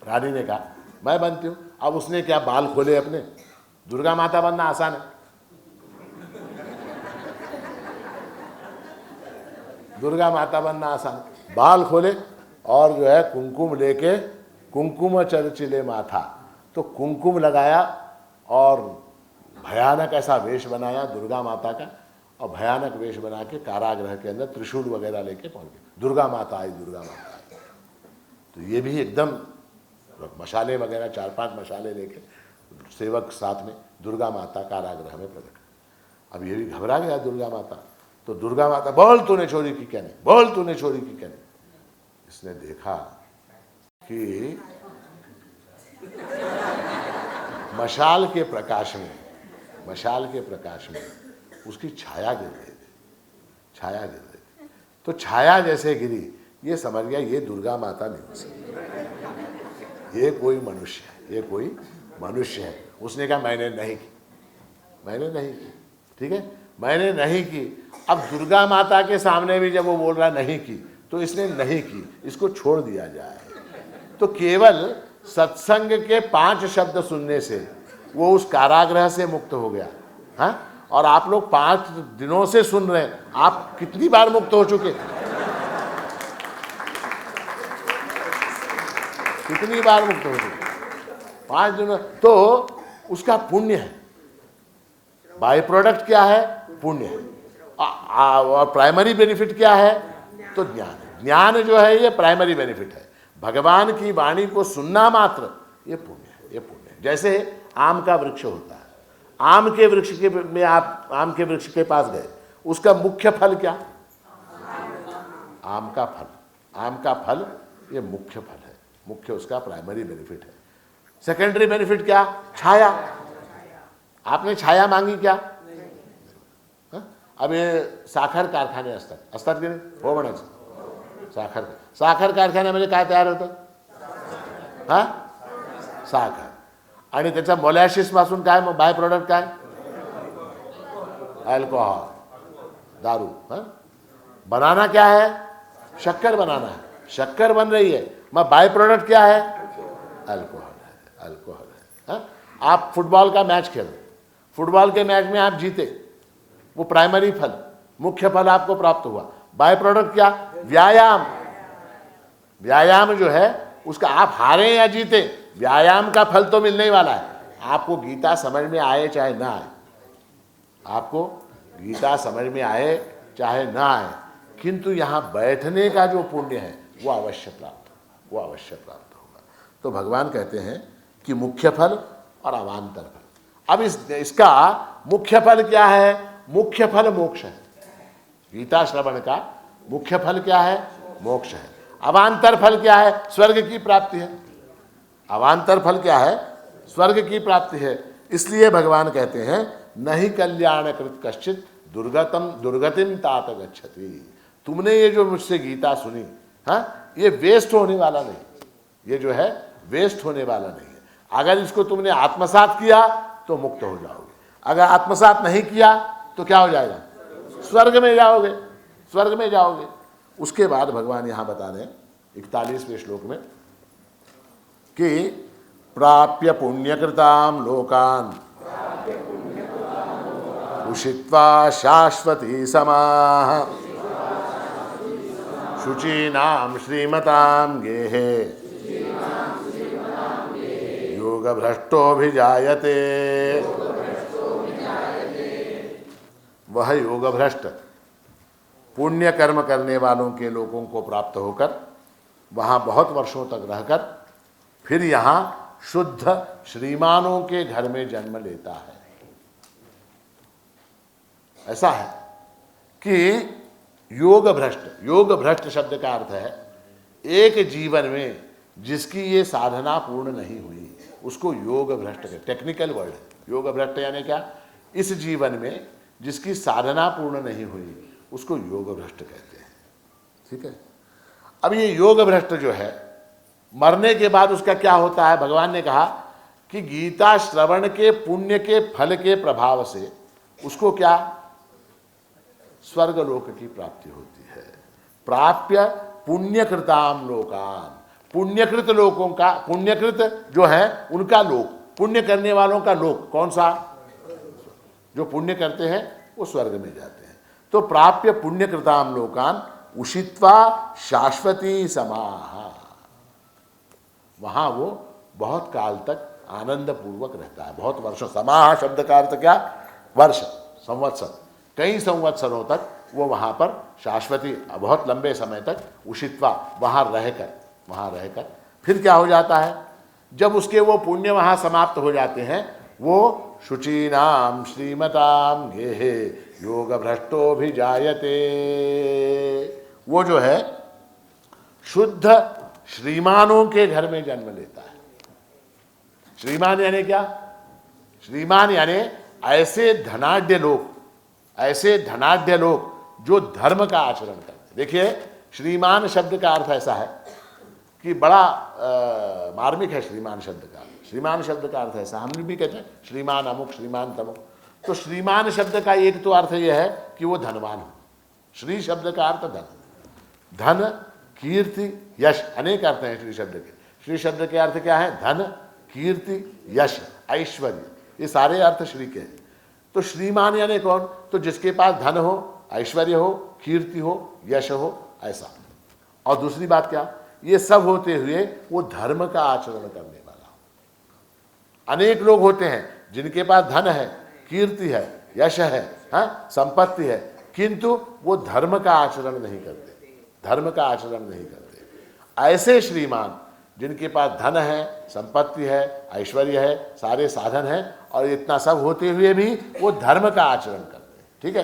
रानी ने कहा मैं बनती हूँ। अब उसने क्या बाल खोले अपने? दुर्गा माता बनना आसान है, दुर्गा माता बनना आसान। बाल खोले और जो है कुमकुम लेके, कुमकुम चर्चिले माथा, तो कुमकुम लगाया और भयानक ऐसा वेश बनाया दुर्गा माता का, और भयानक वेश बना के कारागृह के अंदर त्रिशूल वगैरह लेके पहुंच गए। दुर्गा माता आई, दुर्गा माता आई। तो ये भी एकदम मशाले वगैरह 4-5 मशाले लेके सेवक साथ में दुर्गा माता कारागृह में प्रकट। अब ये भी घबरा गया दुर्गा माता। तो दुर्गा माता बोल तूने चोरी की क्या नहीं, बोल तूने चोरी की क्या नहीं। इसने देखा कि मशाल के प्रकाश में उसकी छाया गिर रही थी, तो छाया जैसे गिरी, ये समझ गया ये दुर्गा माता नहीं हो सकती, ये कोई मनुष्य है। उसने कहा मैंने नहीं की। ठीक है, मैंने नहीं की। अब दुर्गा माता के सामने भी जब वो बोल रहा नहीं की, तो इसने नहीं की, इसको छोड़ दिया जाए। तो केवल सत्संग के 5 शब्द सुनने से वो उस कारागृह से मुक्त हो गया। हाँ, और आप लोग 5 दिनों से सुन रहे हैं, आप कितनी बार मुक्त हो चुके? कितनी बार मुक्त हो चुके? 5 दिनों। तो उसका पुण्य है, बाय प्रोडक्ट क्या है? पुण्य है। और प्राइमरी बेनिफिट क्या है? तो ज्ञान जो है ये प्राइमरी बेनिफिट है। भगवान की वाणी को सुनना मात्र ये पुण्य है। जैसे आम का वृक्ष होता है, आम के वृक्ष के पास गए, उसका मुख्य फल क्या? आम का फल ये मुख्य फल है, मुख्य उसका प्राइमरी बेनिफिट है। सेकेंडरी बेनिफिट क्या? छाया। आपने छाया मांगी क्या? अब ये साखर कारखाने असतात की नाही? हो म्हणायचं। साखर कारखान्यामध्ये काय तयार होतं? हा, साखर। आणि त्याच्या मोलॅसिस पासून काय बाय प्रोडक्ट काय? अल्कोहल, दारू। बनाना क्या है? शक्कर बनाना है, शक्कर बन रही है, मैं बाय प्रोडक्ट क्या है? अल्कोहल है। आप फुटबॉल का मैच खेलो, फुटबॉल के मैच में आप जीते, वो प्राइमरी फल, मुख्य फल आपको प्राप्त हुआ। बाय प्रोडक्ट क्या? व्यायाम जो है उसका, आप हारे या जीते, व्यायाम का फल तो मिलने ही वाला है। आपको गीता समझ में आए चाहे ना आए, आपको गीता समझ में आए चाहे ना आए, किंतु यहाँ बैठने का जो पुण्य है वो अवश्य प्राप्त होगा। तो भगवान कहते हैं कि मुख्य फल और अवान्तर फल। अब इसका मुख्य फल क्या है? मुख्य फल मोक्ष है। गीता श्रवण का मुख्य फल क्या है? मोक्ष है। अवान्तर फल क्या है? स्वर्ग की प्राप्ति है। अवान्तर फल क्या है? स्वर्ग की प्राप्ति है। इसलिए भगवान कहते हैं नहीं कल्याण कृत कश्चित दुर्गतिम तात गच्छति। तुमने ये जो मुझसे गीता सुनी, हाँ, ये वेस्ट होने वाला नहीं, ये जो है वेस्ट होने वाला नहीं है। अगर इसको तुमने आत्मसात किया तो मुक्त हो जाओगे, अगर आत्मसात नहीं किया तो क्या हो जाएगा? स्वर्ग में जाओगे, स्वर्ग में जाओगे। उसके बाद भगवान यहां बता रहे हैं 41वें श्लोक में कि प्राप्य पुण्यकृताम लोकान उषित्वा शाश्वती समाः शुचीनां श्रीमतां गेहे योगभ्रष्टोऽभिजायते। वह योगभ्रष्ट पुण्य कर्म करने वालों के लोगों को प्राप्त होकर वहाँ बहुत वर्षों तक रहकर फिर यहाँ शुद्ध श्रीमानों के घर में जन्म लेता है। ऐसा है कि योग भ्रष्ट शब्द का अर्थ है एक जीवन में जिसकी ये साधना पूर्ण नहीं हुई उसको योग भ्रष्ट कहते। टेक्निकल वर्ड है योग भ्रष्ट, यानी क्या? इस जीवन में जिसकी साधना पूर्ण नहीं हुई उसको योग भ्रष्ट कहते हैं। ठीक है। अब ये योग भ्रष्ट जो है मरने के बाद उसका क्या होता है? भगवान ने कहा कि गीता श्रवण के पुण्य के फल के प्रभाव से उसको क्या? स्वर्गलोक की प्राप्ति होती है। प्राप्य पुण्यकृताम लोकान, पुण्यकृत लोकों का, पुण्यकृत जो है उनका लोक, पुण्य करने वालों का लोक कौन सा? जो पुण्य करते हैं वो स्वर्ग में जाते हैं। तो प्राप्य पुण्यकृताम लोकान उषित्वा शाश्वती समाः, वहां वो बहुत काल तक आनंद पूर्वक रहता है, बहुत वर्षों। समाः शब्द का अर्थ क्या? वर्ष, संवत्सर, कई संवत्सरों तक वो वहां पर शाश्वती, बहुत लंबे समय तक उषित्वा वहां रहकर फिर क्या हो जाता है? जब उसके वो पुण्य वहां समाप्त हो जाते हैं वो शुचीनाम श्रीमताम गेहे योग भ्रष्टो भी जायते, वो जो है शुद्ध श्रीमानों के घर में जन्म लेता है। श्रीमान यानी क्या? श्रीमान यानी ऐसे धनाढ्य लोग जो धर्म का आचरण करते। देखिए श्रीमान शब्द का अर्थ ऐसा है कि बड़ा मार्मिक है। श्रीमान शब्द का अर्थ ऐसा, हम भी कहते हैं श्रीमान अमुक, श्रीमान तमुक। तो श्रीमान शब्द का एक तो अर्थ यह है कि वो धनवान हो। श्री शब्द का अर्थ धन, कीर्ति, यश, अनेक अर्थ हैं श्री शब्द के। श्री शब्द के अर्थ क्या है? धन, कीर्ति, यश, ऐश्वर्य, ये सारे अर्थ श्री के हैं। तो श्रीमान यानी कौन? तो जिसके पास धन हो, ऐश्वर्य हो, कीर्ति हो, यश हो, ऐसा। और दूसरी बात क्या? ये सब होते हुए वो धर्म का आचरण करने वाला हो। अनेक लोग होते हैं जिनके पास धन है, कीर्ति है, यश है, संपत्ति है, किंतु वो धर्म का आचरण नहीं करते। ऐसे श्रीमान जिनके पास धन है, संपत्ति है, ऐश्वर्य है, सारे साधन है और इतना सब होते हुए भी वो धर्म का आचरण करते हैं। ठीक है।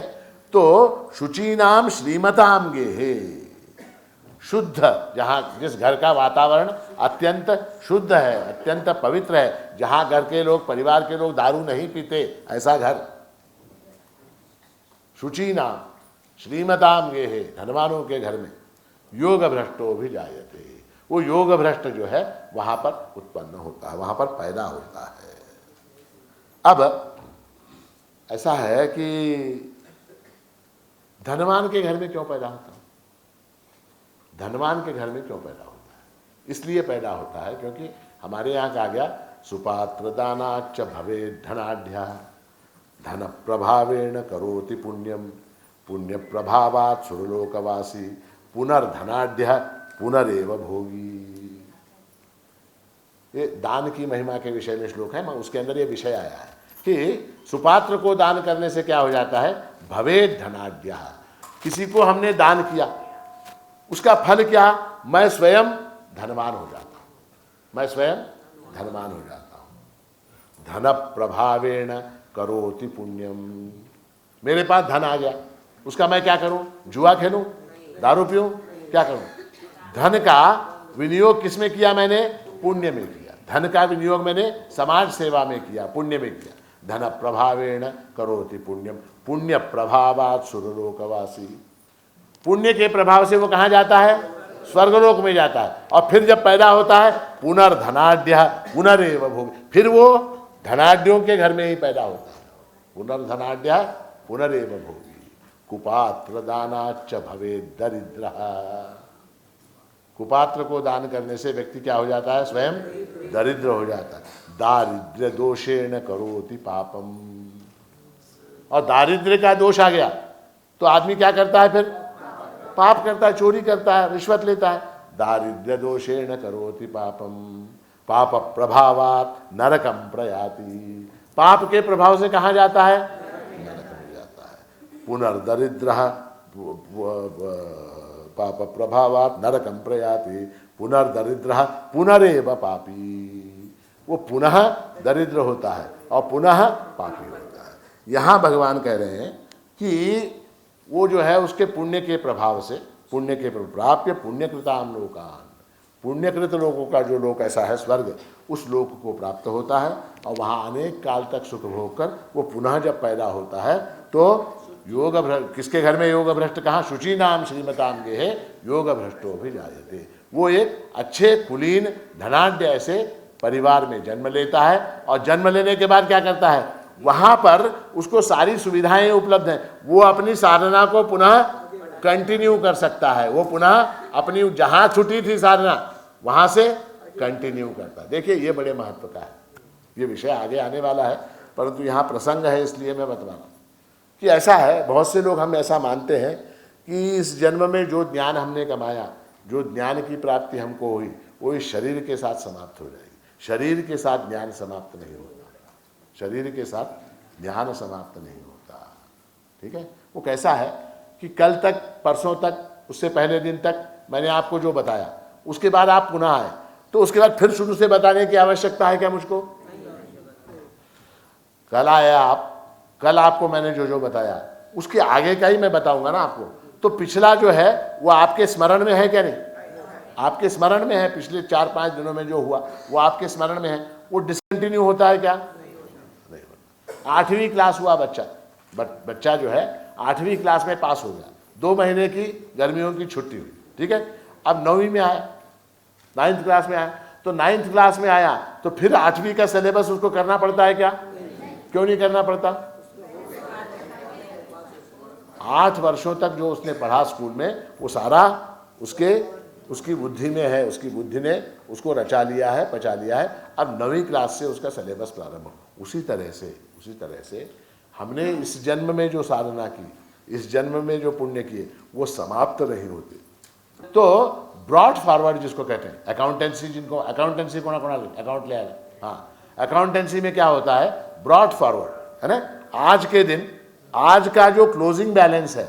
तो शुचीनाम श्रीमताम गेहे, शुद्ध, जहाँ जिस घर का वातावरण अत्यंत शुद्ध है, अत्यंत पवित्र है, जहाँ घर के लोग, परिवार के लोग दारू नहीं पीते, ऐसा घर। शुचीनाम श्रीमताम गेहे, धनवानों के घर में योग भ्रष्टो भी जायते, वो योग भ्रष्ट जो है वहां पर उत्पन्न होता है, वहां पर पैदा होता है। अब ऐसा है कि धनवान के घर में क्यों पैदा होता है? धनवान के घर में क्यों पैदा होता है? इसलिए पैदा होता है क्योंकि हमारे यहाँ कहा गया सुपात्र दानाच्च भवे धनाढ्य धन प्रभावेण करोति पुण्यम पुण्य प्रभावात् सुरलोकवासी पुनर्धनाढ्य पुनरेव भोगी। ये दान की महिमा के विषय में श्लोक है, उसके अंदर ये विषय आया है कि सुपात्र को दान करने से क्या हो जाता है? भवे धनाढ्य, किसी को हमने दान किया, उसका फल क्या? मैं स्वयं धनवान हो जाता हूं, धन प्रभावेण करोति पुण्यम, मेरे पास धन आ गया, उसका मैं क्या करूं? जुआ खेलूं, दारू पीऊं, क्या करूं? धन का विनियोग किसमें किया मैंने? पुण्य में किया। धन का विनियोग मैंने समाज सेवा में किया, पुण्य में किया। धन प्रभावेण करोति पुण्यम पुण्य प्रभावात् सुरलोकवासी, पुण्य के प्रभाव से वो कहाँ जाता है? स्वर्गलोक में जाता है। और फिर जब पैदा होता है पुनर्धनाढ्य पुनरेव भोग, फिर वो धनाढ्यों के घर में ही पैदा होता है, पुनर्धनाढ्य पुनरेव भोगी, कुपात्र दानाच्च भवे दरिद्र। कुपात्र को दान करने से व्यक्ति क्या हो जाता है? स्वयं दरिद्र हो जाता है। दारिद्र्य दोषेण करोति पापम। और दारिद्र्य का दोष आ गया तो आदमी क्या करता है? फिर पाप करता है, चोरी करता है, रिश्वत लेता है। दारिद्र्य दोषेण करोति पापम पाप प्रभावात नरकम प्रयाति। पाप के प्रभाव से कहाँ जाता है? नरक में जाता है। पुनर्दरिद्र पाप प्रभावात नरकम प्रयाति पुनर्दरिद्र पुनरेव पापी। वो पुनः दरिद्र होता है और पुनः पापी होता है। यहाँ भगवान कह रहे हैं कि वो जो है उसके पुण्य के प्रभाव से, पुण्य के प्राप्य पुण्यकृताम लोकान, पुण्यकृत लोगों का जो लोक ऐसा है स्वर्ग, उस लोक को प्राप्त होता है और वहाँ अनेक काल तक सुख भोग कर वो पुनः जब पैदा होता है तो योग भ्रष्ट, किसके घर में योग भ्रष्ट? कहाँ? शुचि नाम श्रीमताम गे है योग भ्रष्टो भी जायते। वो एक अच्छे कुलीन धनाढ्य ऐसे परिवार में जन्म लेता है और जन्म लेने के बाद क्या करता है? वहाँ पर उसको सारी सुविधाएं उपलब्ध हैं, वो अपनी साधना को पुनः कंटिन्यू कर सकता है। वो पुनः अपनी जहाँ छुट्टी थी साधना वहाँ से कंटिन्यू करता है। देखिए ये बड़े महत्व का है, ये विषय आगे आने वाला है, परंतु यहाँ प्रसंग है इसलिए मैं बता रहा हूँ कि ऐसा है। बहुत से लोग हम ऐसा मानते हैं कि इस जन्म में जो ज्ञान हमने कमाया, जो ज्ञान की प्राप्ति हमको हुई, वो इस शरीर के साथ समाप्त हो जाएगी। शरीर के साथ ज्ञान समाप्त नहीं होता, शरीर के साथ ज्ञान समाप्त नहीं होता। ठीक है? वो कैसा है कि कल तक, परसों तक, उससे पहले दिन तक मैंने आपको जो बताया, उसके बाद आप पुनः आए तो उसके बाद फिर शुरू से बताने की आवश्यकता है क्या मुझको? कल आया आप, कल आपको मैंने जो जो बताया उसके आगे का ही मैं बताऊंगा ना आपको। तो पिछला जो है वो आपके स्मरण में है क्या? नहीं, आपके स्मरण में है। पिछले 4-5 दिनों में जो हुआ वो आपके स्मरण में है। वो डिसकंटिन्यू होता है क्या? नहीं होता। 8वीं क्लास हुआ बच्चा, बच्चा जो है 8वीं क्लास में पास हो गया, 2 महीने की गर्मियों की छुट्टी हुई, ठीक है। अब 9वीं में आया, 9th क्लास में आया, तो 9th क्लास में आया तो फिर 8वीं का सिलेबस उसको करना पड़ता है क्या? क्यों नहीं करना पड़ता? 8 वर्षों तक जो उसने पढ़ा स्कूल में वो सारा उसकी बुद्धि में है, उसकी बुद्धि ने उसको रचा लिया है, पचा लिया है। अब 9वीं क्लास से उसका सिलेबस प्रारंभ हो। उसी तरह से हमने इस जन्म में जो साधना की, इस जन्म में जो पुण्य किए, वो समाप्त नहीं होते। तो ब्रॉड फॉरवर्ड जिसको कहते हैं, अकाउंटेंसी, जिनको अकाउंटेंसी कोना अकाउंट ले आया, हाँ, अकाउंटेंसी में क्या होता है? ब्रॉड फॉरवर्ड है ना। आज के दिन, आज का जो क्लोजिंग बैलेंस है,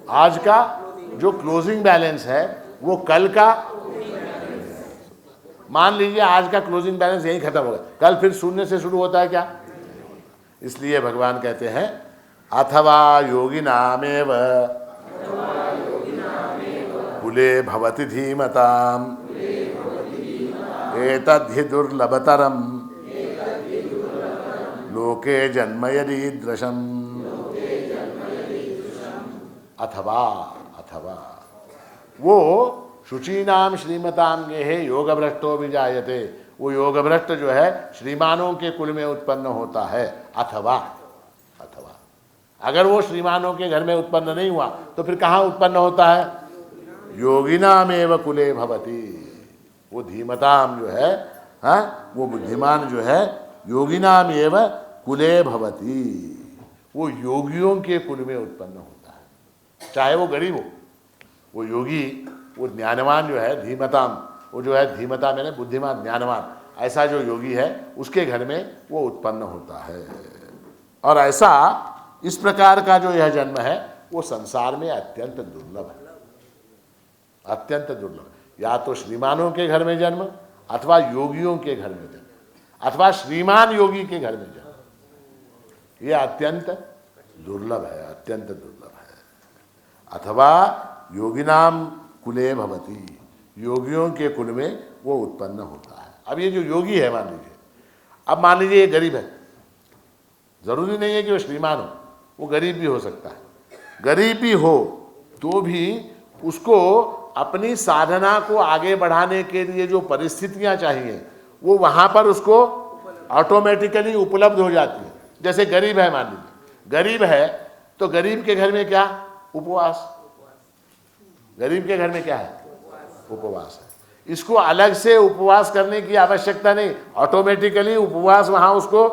आज का जो क्लोजिंग बैलेंस है वो कल का, मान लीजिए आज का क्लोजिंग बैलेंस यही खत्म हो गया, कल फिर शून्य से शुरू होता है क्या? इसलिए भगवान कहते हैं अथवा योगिनामेव कुले भवति धीमताम एतद्धि दुर्लभतरम लोके जन्म यदीदृशम्। अथवा वो शुचीनाम श्रीमताम गेहे योग भ्रष्टो विजायते, वो योग भ्रष्ट जो है श्रीमानों के कुल में उत्पन्न होता है। अथवा अगर वो श्रीमानों के घर में उत्पन्न नहीं हुआ तो फिर कहाँ उत्पन्न होता है? योगिनामेव कुले भवति। वो धीमताम जो है, हाँ, वो बुद्धिमान जो है, योगिनामेव कुले भवति, वो योगियों के कुल में उत्पन्न होता है। चाहे वो गरीब हो, वो योगी, वो ज्ञानवान जो है, धीमताम, वो जो है धीमता मैंने बुद्धिमान, ज्ञानवान, ऐसा जो योगी है उसके घर में वो उत्पन्न होता है। और ऐसा इस प्रकार का जो यह जन्म है वो संसार में अत्यंत दुर्लभ है, अत्यंत दुर्लभ। या तो श्रीमानों के घर में जन्म, अथवा योगियों के घर में जन्म, अथवा श्रीमान योगी के घर में जन्म, ये अत्यंत दुर्लभ है, अत्यंत दुर्लभ है। अथवा योगिनाम कुले भवति, योगियों के कुल में वो उत्पन्न होता है। अब ये जो योगी है, मान लीजिए, अब मान लीजिए ये गरीब है, जरूरी नहीं है कि वो श्रीमान हो, वो गरीब भी हो सकता है। गरीब भी हो तो भी उसको अपनी साधना को आगे बढ़ाने के लिए जो परिस्थितियां चाहिए वो वहां पर उसको ऑटोमेटिकली उपलब्ध हो जाती है। जैसे गरीब है, मान लीजिए गरीब है, तो गरीब के घर में क्या? उपवास। गरीब के घर में क्या है? उपवास है। इसको अलग से उपवास करने की आवश्यकता नहीं, ऑटोमेटिकली उपवास वहां उसको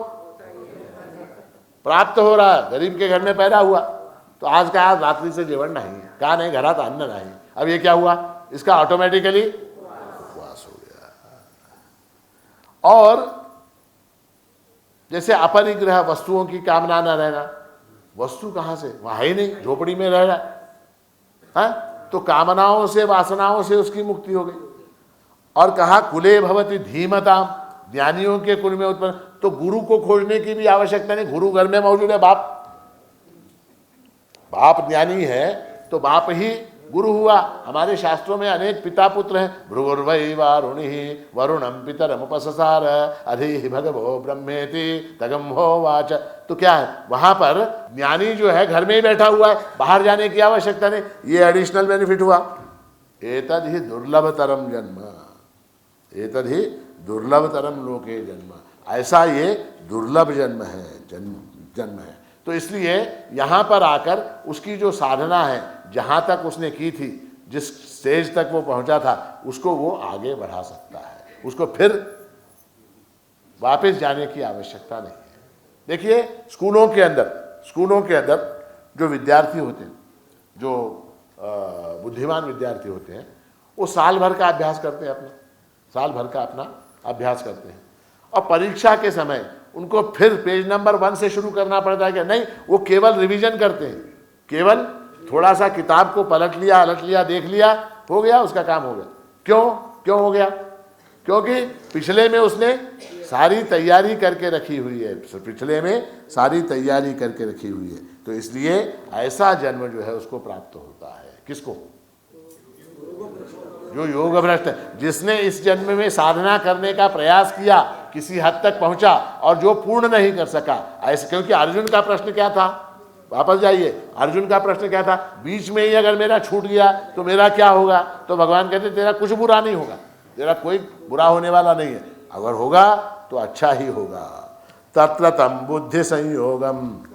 प्राप्त हो रहा है। गरीब के घर में पैदा हुआ, तो आज का आज रात्रि से जेवण नहीं, कहा नहीं घरात अन्न नहीं, अब ये क्या हुआ? इसका ऑटोमेटिकली उपवास हो गया। और जैसे अपरिग्रह, वस्तुओं की कामना न रहना, वस्तु कहां से? वहां है ही नहीं, झोपड़ी में रह रहा है, तो कामनाओं से, वासनाओं से उसकी मुक्ति हो गई। और कहा कुले भवति धीमताम, ज्ञानियों के कुल में उत्पन्न, तो गुरु को खोजने की भी आवश्यकता नहीं, गुरु घर में मौजूद है। बाप ज्ञानी है तो बाप ही गुरु हुआ। हमारे शास्त्रों में अनेक पिता पुत्र हैं, भृगुर्वै वारुणिः वरुणम पितरमुपससार अधि भगवो ब्रह्मेति तगम्हो वाच। तो क्या है? वहां पर ज्ञानी जो है घर में ही बैठा हुआ है, बाहर जाने की आवश्यकता नहीं। ये एडिशनल बेनिफिट हुआ। एतद् ही दुर्लभतरम जन्म, एतद् ही दुर्लभतरम लोके जन्म। ऐसा ये दुर्लभ जन्म है। तो इसलिए यहां पर आकर उसकी जो साधना है, जहां तक उसने की थी, जिस स्टेज तक वो पहुंचा था, उसको वो आगे बढ़ा सकता है। उसको फिर वापस जाने की आवश्यकता नहीं है। देखिए स्कूलों के अंदर जो विद्यार्थी होते हैं, जो बुद्धिमान विद्यार्थी होते हैं, वो साल भर का अभ्यास करते हैं, अपना अभ्यास करते हैं। और परीक्षा के समय उनको फिर पेज नंबर 1 से शुरू करना पड़ता है क्या? नहीं, वो केवल रिवीजन करते हैं, केवल थोड़ा सा किताब को पलट लिया, अलट लिया, देख लिया, हो गया, उसका काम हो गया। क्यों हो गया? क्योंकि पिछले में उसने सारी तैयारी करके रखी हुई है, तो इसलिए ऐसा जन्म जो है उसको प्राप्त होता है। किसको? जो योग भ्रष्ट है, जिसने इस जन्म में साधना करने का प्रयास किया, किसी हद तक पहुंचा, और जो पूर्ण नहीं कर सका। ऐसे, क्योंकि अर्जुन का प्रश्न क्या था? वापस जाइए, अर्जुन का प्रश्न क्या था? बीच में ही अगर मेरा छूट गया तो मेरा क्या होगा? तो भगवान कहते तेरा कुछ बुरा नहीं होगा, तेरा कोई बुरा होने वाला नहीं है, अगर होगा तो अच्छा ही होगा। तत्र तम बुद्धि संयोगम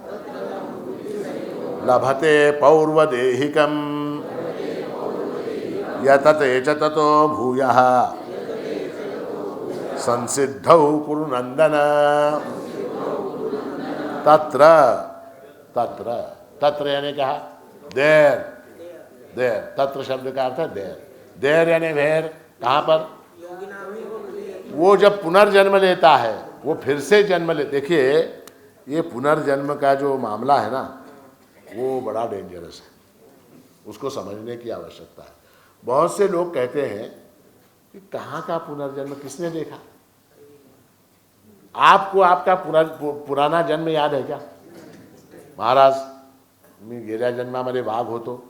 लभते पौर्वदेहिकम यतते च ततो भूयः संसिद्धौ कुरु नंदन। तत्र यानी कहा देर, तत्र शब्द का अर्थ है देर यानी भेर। कहाँ पर? वो जब पुनर्जन्म लेता है, वो फिर से जन्म ले। देखिए ये पुनर्जन्म का जो मामला है ना, वो बड़ा डेंजरस है, उसको समझने की आवश्यकता है। बहुत से लोग कहते हैं कि कहाँ का पुनर्जन्म, किसने देखा? आपको आपका पुराना जन्म याद है क्या? महाराज मी गेल्या जन्मामध्ये वाघ होतो,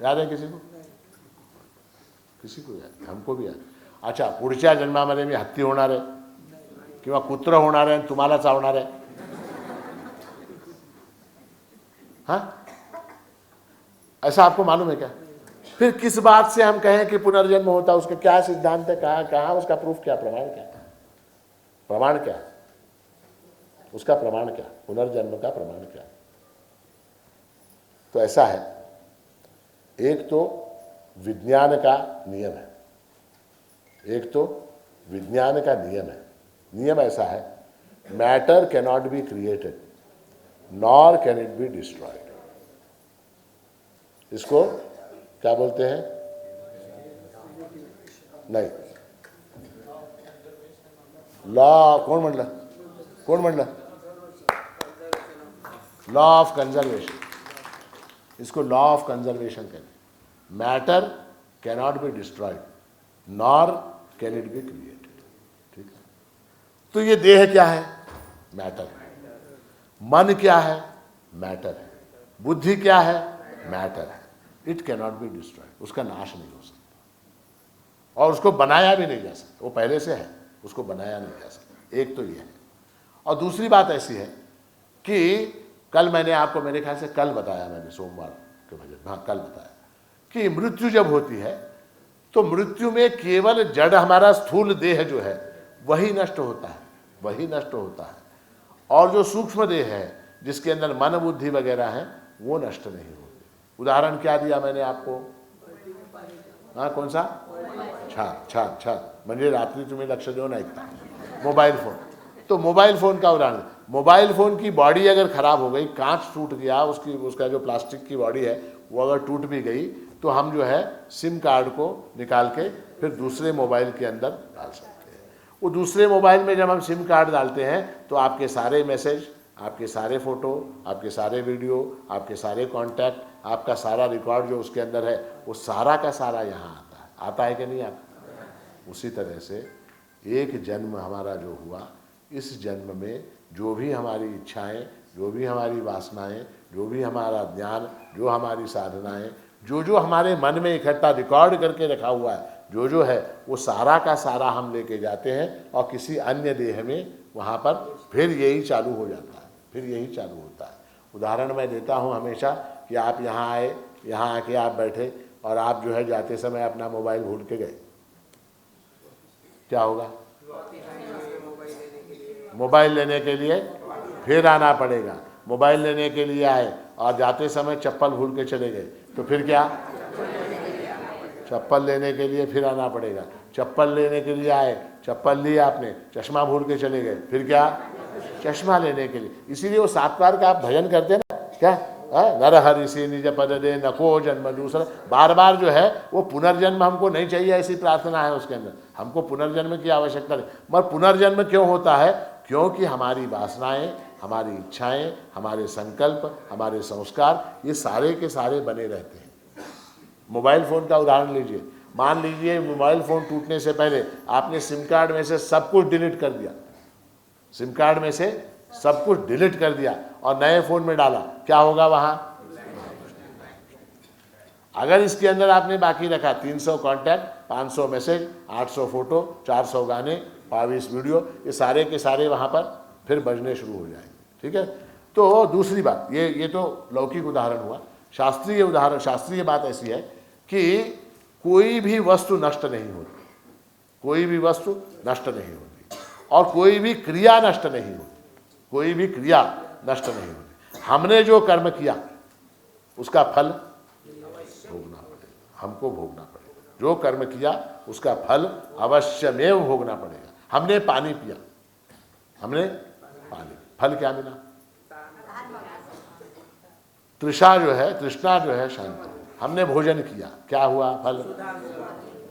याद आहे किसी को? किसी को याद? हमको भी याद। अच्छा, पुढच्या जन्मामध्ये मी हत्ती होणार आहे किंवा कुत्र होणार आहे, तुम्हाला चावणार आहे, हाँ? ऐसा आपको मालूम है क्या? फिर किस बात से हम कहें कि पुनर्जन्म होता? उसका क्या सिद्धांत है? कहाँ उसका प्रूफ क्या, प्रमाण क्या? उसका प्रमाण क्या? पुनर्जन्म का प्रमाण क्या? तो ऐसा है, एक तो विज्ञान का नियम है, नियम ऐसा है, matter cannot be created nor can it be destroyed. इसको क्या बोलते हैं? नाही, लॉ कोण म्हणलं? Law of conservation. इसको लॉ ऑफ कंजर्वेशन कहते हैं। Matter cannot be destroyed nor can it be created. ठीक है? तो ये देह क्या है? मैटर है। मन क्या है? मैटर है। बुद्धि क्या है? मैटर है। इट कैनॉट बी डिस्ट्रॉयड, उसका नाश नहीं हो सकता और उसको बनाया भी नहीं जा सकता। वो पहले से है, उसको बनाया नहीं जा सकता। एक तो ये है। और दूसरी बात ऐसी है कि कल मैंने आपको, मेरे ख्याल से कल बताया, मैंने सोमवार के भजन, हाँ कल बताया कि मृत्यु जब होती है तो मृत्यु में केवल जड़, हमारा स्थूल देह जो है वही नष्ट होता है, और जो सूक्ष्म देह है जिसके अंदर मन बुद्धि वगैरह है वो नष्ट नहीं होते। उदाहरण क्या दिया मैंने आपको? हाँ, कौन सा? छान म्हणजे रात्री तुम्ही लक्ष देऊन ऐकता। मोबाइल फोन, तो मोबाइल फोन का उदाहरण, मोबाइल फोन की बॉडी अगर खराब हो गई, कांच टूट गया, उसका जो प्लास्टिक की बॉडी है वो अगर टूट भी गई, तो हम जो है सिम कार्ड को निकाल के फिर दूसरे मोबाइल के अंदर डाल सकते हैं। वो दूसरे मोबाइल में जब हम सिम कार्ड डालते हैं तो आपके सारे मैसेज, आपके सारे फोटो, आपके सारे वीडियो, आपके सारे कॉन्टैक्ट, आपका सारा रिकॉर्ड जो उसके अंदर है वो सारा का सारा यहाँ आता है कि नहीं आता? उसी तरह से एक जन्म हमारा जो हुआ, इस जन्म में जो भी हमारी इच्छाएं, जो भी हमारी वासनाएं, जो भी हमारा ज्ञान, जो हमारी साधनाएं, जो हमारे मन में इकट्ठा रिकॉर्ड करके रखा हुआ है, जो है वो सारा का सारा हम लेके जाते हैं और किसी अन्य देह में वहाँ पर फिर यही चालू हो जाता है, फिर यही चालू होता है। उदाहरण मैं देता हूँ हमेशा कि आप यहाँ आए, यहाँ आके आप बैठे और आप जो है जाते समय अपना मोबाइल भूल के गए, क्या होगा? मोबाइल लेने के लिए फिर आना पड़ेगा। मोबाइल लेने के लिए आए और जाते समय चप्पल भूल के चले गए, तो फिर क्या? चप्पल लेने के लिए फिर आना पड़ेगा। चप्पल लेने के लिए आए, चप्पल ली आपने, चश्मा भूल के चले गए, फिर क्या? चश्मा लेने के लिए। इसीलिए वो 7 बार का आप भजन करते हैं ना, क्या? नरहरि से निज पद दे नको जन्म दूसरा। बार बार जो है वो पुनर्जन्म हमको नहीं चाहिए, ऐसी प्रार्थना है उसके अंदर। हमको पुनर्जन्म की आवश्यकता नहीं, मगर पुनर्जन्म क्यों होता है? क्योंकि हमारी वासनाएं, हमारी इच्छाएं, हमारे संकल्प, हमारे संस्कार, ये सारे के सारे बने रहते हैं। मोबाइल फ़ोन का उदाहरण लीजिए। मान लीजिए मोबाइल फ़ोन टूटने से पहले आपने सिम कार्ड में से सब कुछ डिलीट कर दिया, सिम कार्ड में से सब कुछ डिलीट कर दिया और नए फ़ोन में डाला, क्या होगा वहाँ? अगर इसके अंदर आपने बाकी रखा 300 कॉन्टैक्ट, 500 मैसेज, 800 फोटो, 400 गाने, 22 वीडियो, ये सारे के सारे वहाँ पर फिर बजने शुरू हो जाएंगे। ठीक है। तो दूसरी बात, ये तो लौकिक उदाहरण हुआ। शास्त्रीय उदाहरण, शास्त्रीय बात ऐसी है कि कोई भी वस्तु नष्ट नहीं होती, कोई भी वस्तु नष्ट नहीं होती और कोई भी क्रिया नष्ट नहीं होती, कोई भी क्रिया नष्ट नहीं होती। हमने जो कर्म किया उसका फल भोगना पड़ेगा, हमको भोगना पड़ेगा। जो कर्म किया उसका फल अवश्यमेव भोगना पड़ेगा। हमने पानी पिया, हमने पानी, फल क्या मिला? तृष्णा जो है शांत। हमने भोजन किया, क्या हुआ? फल।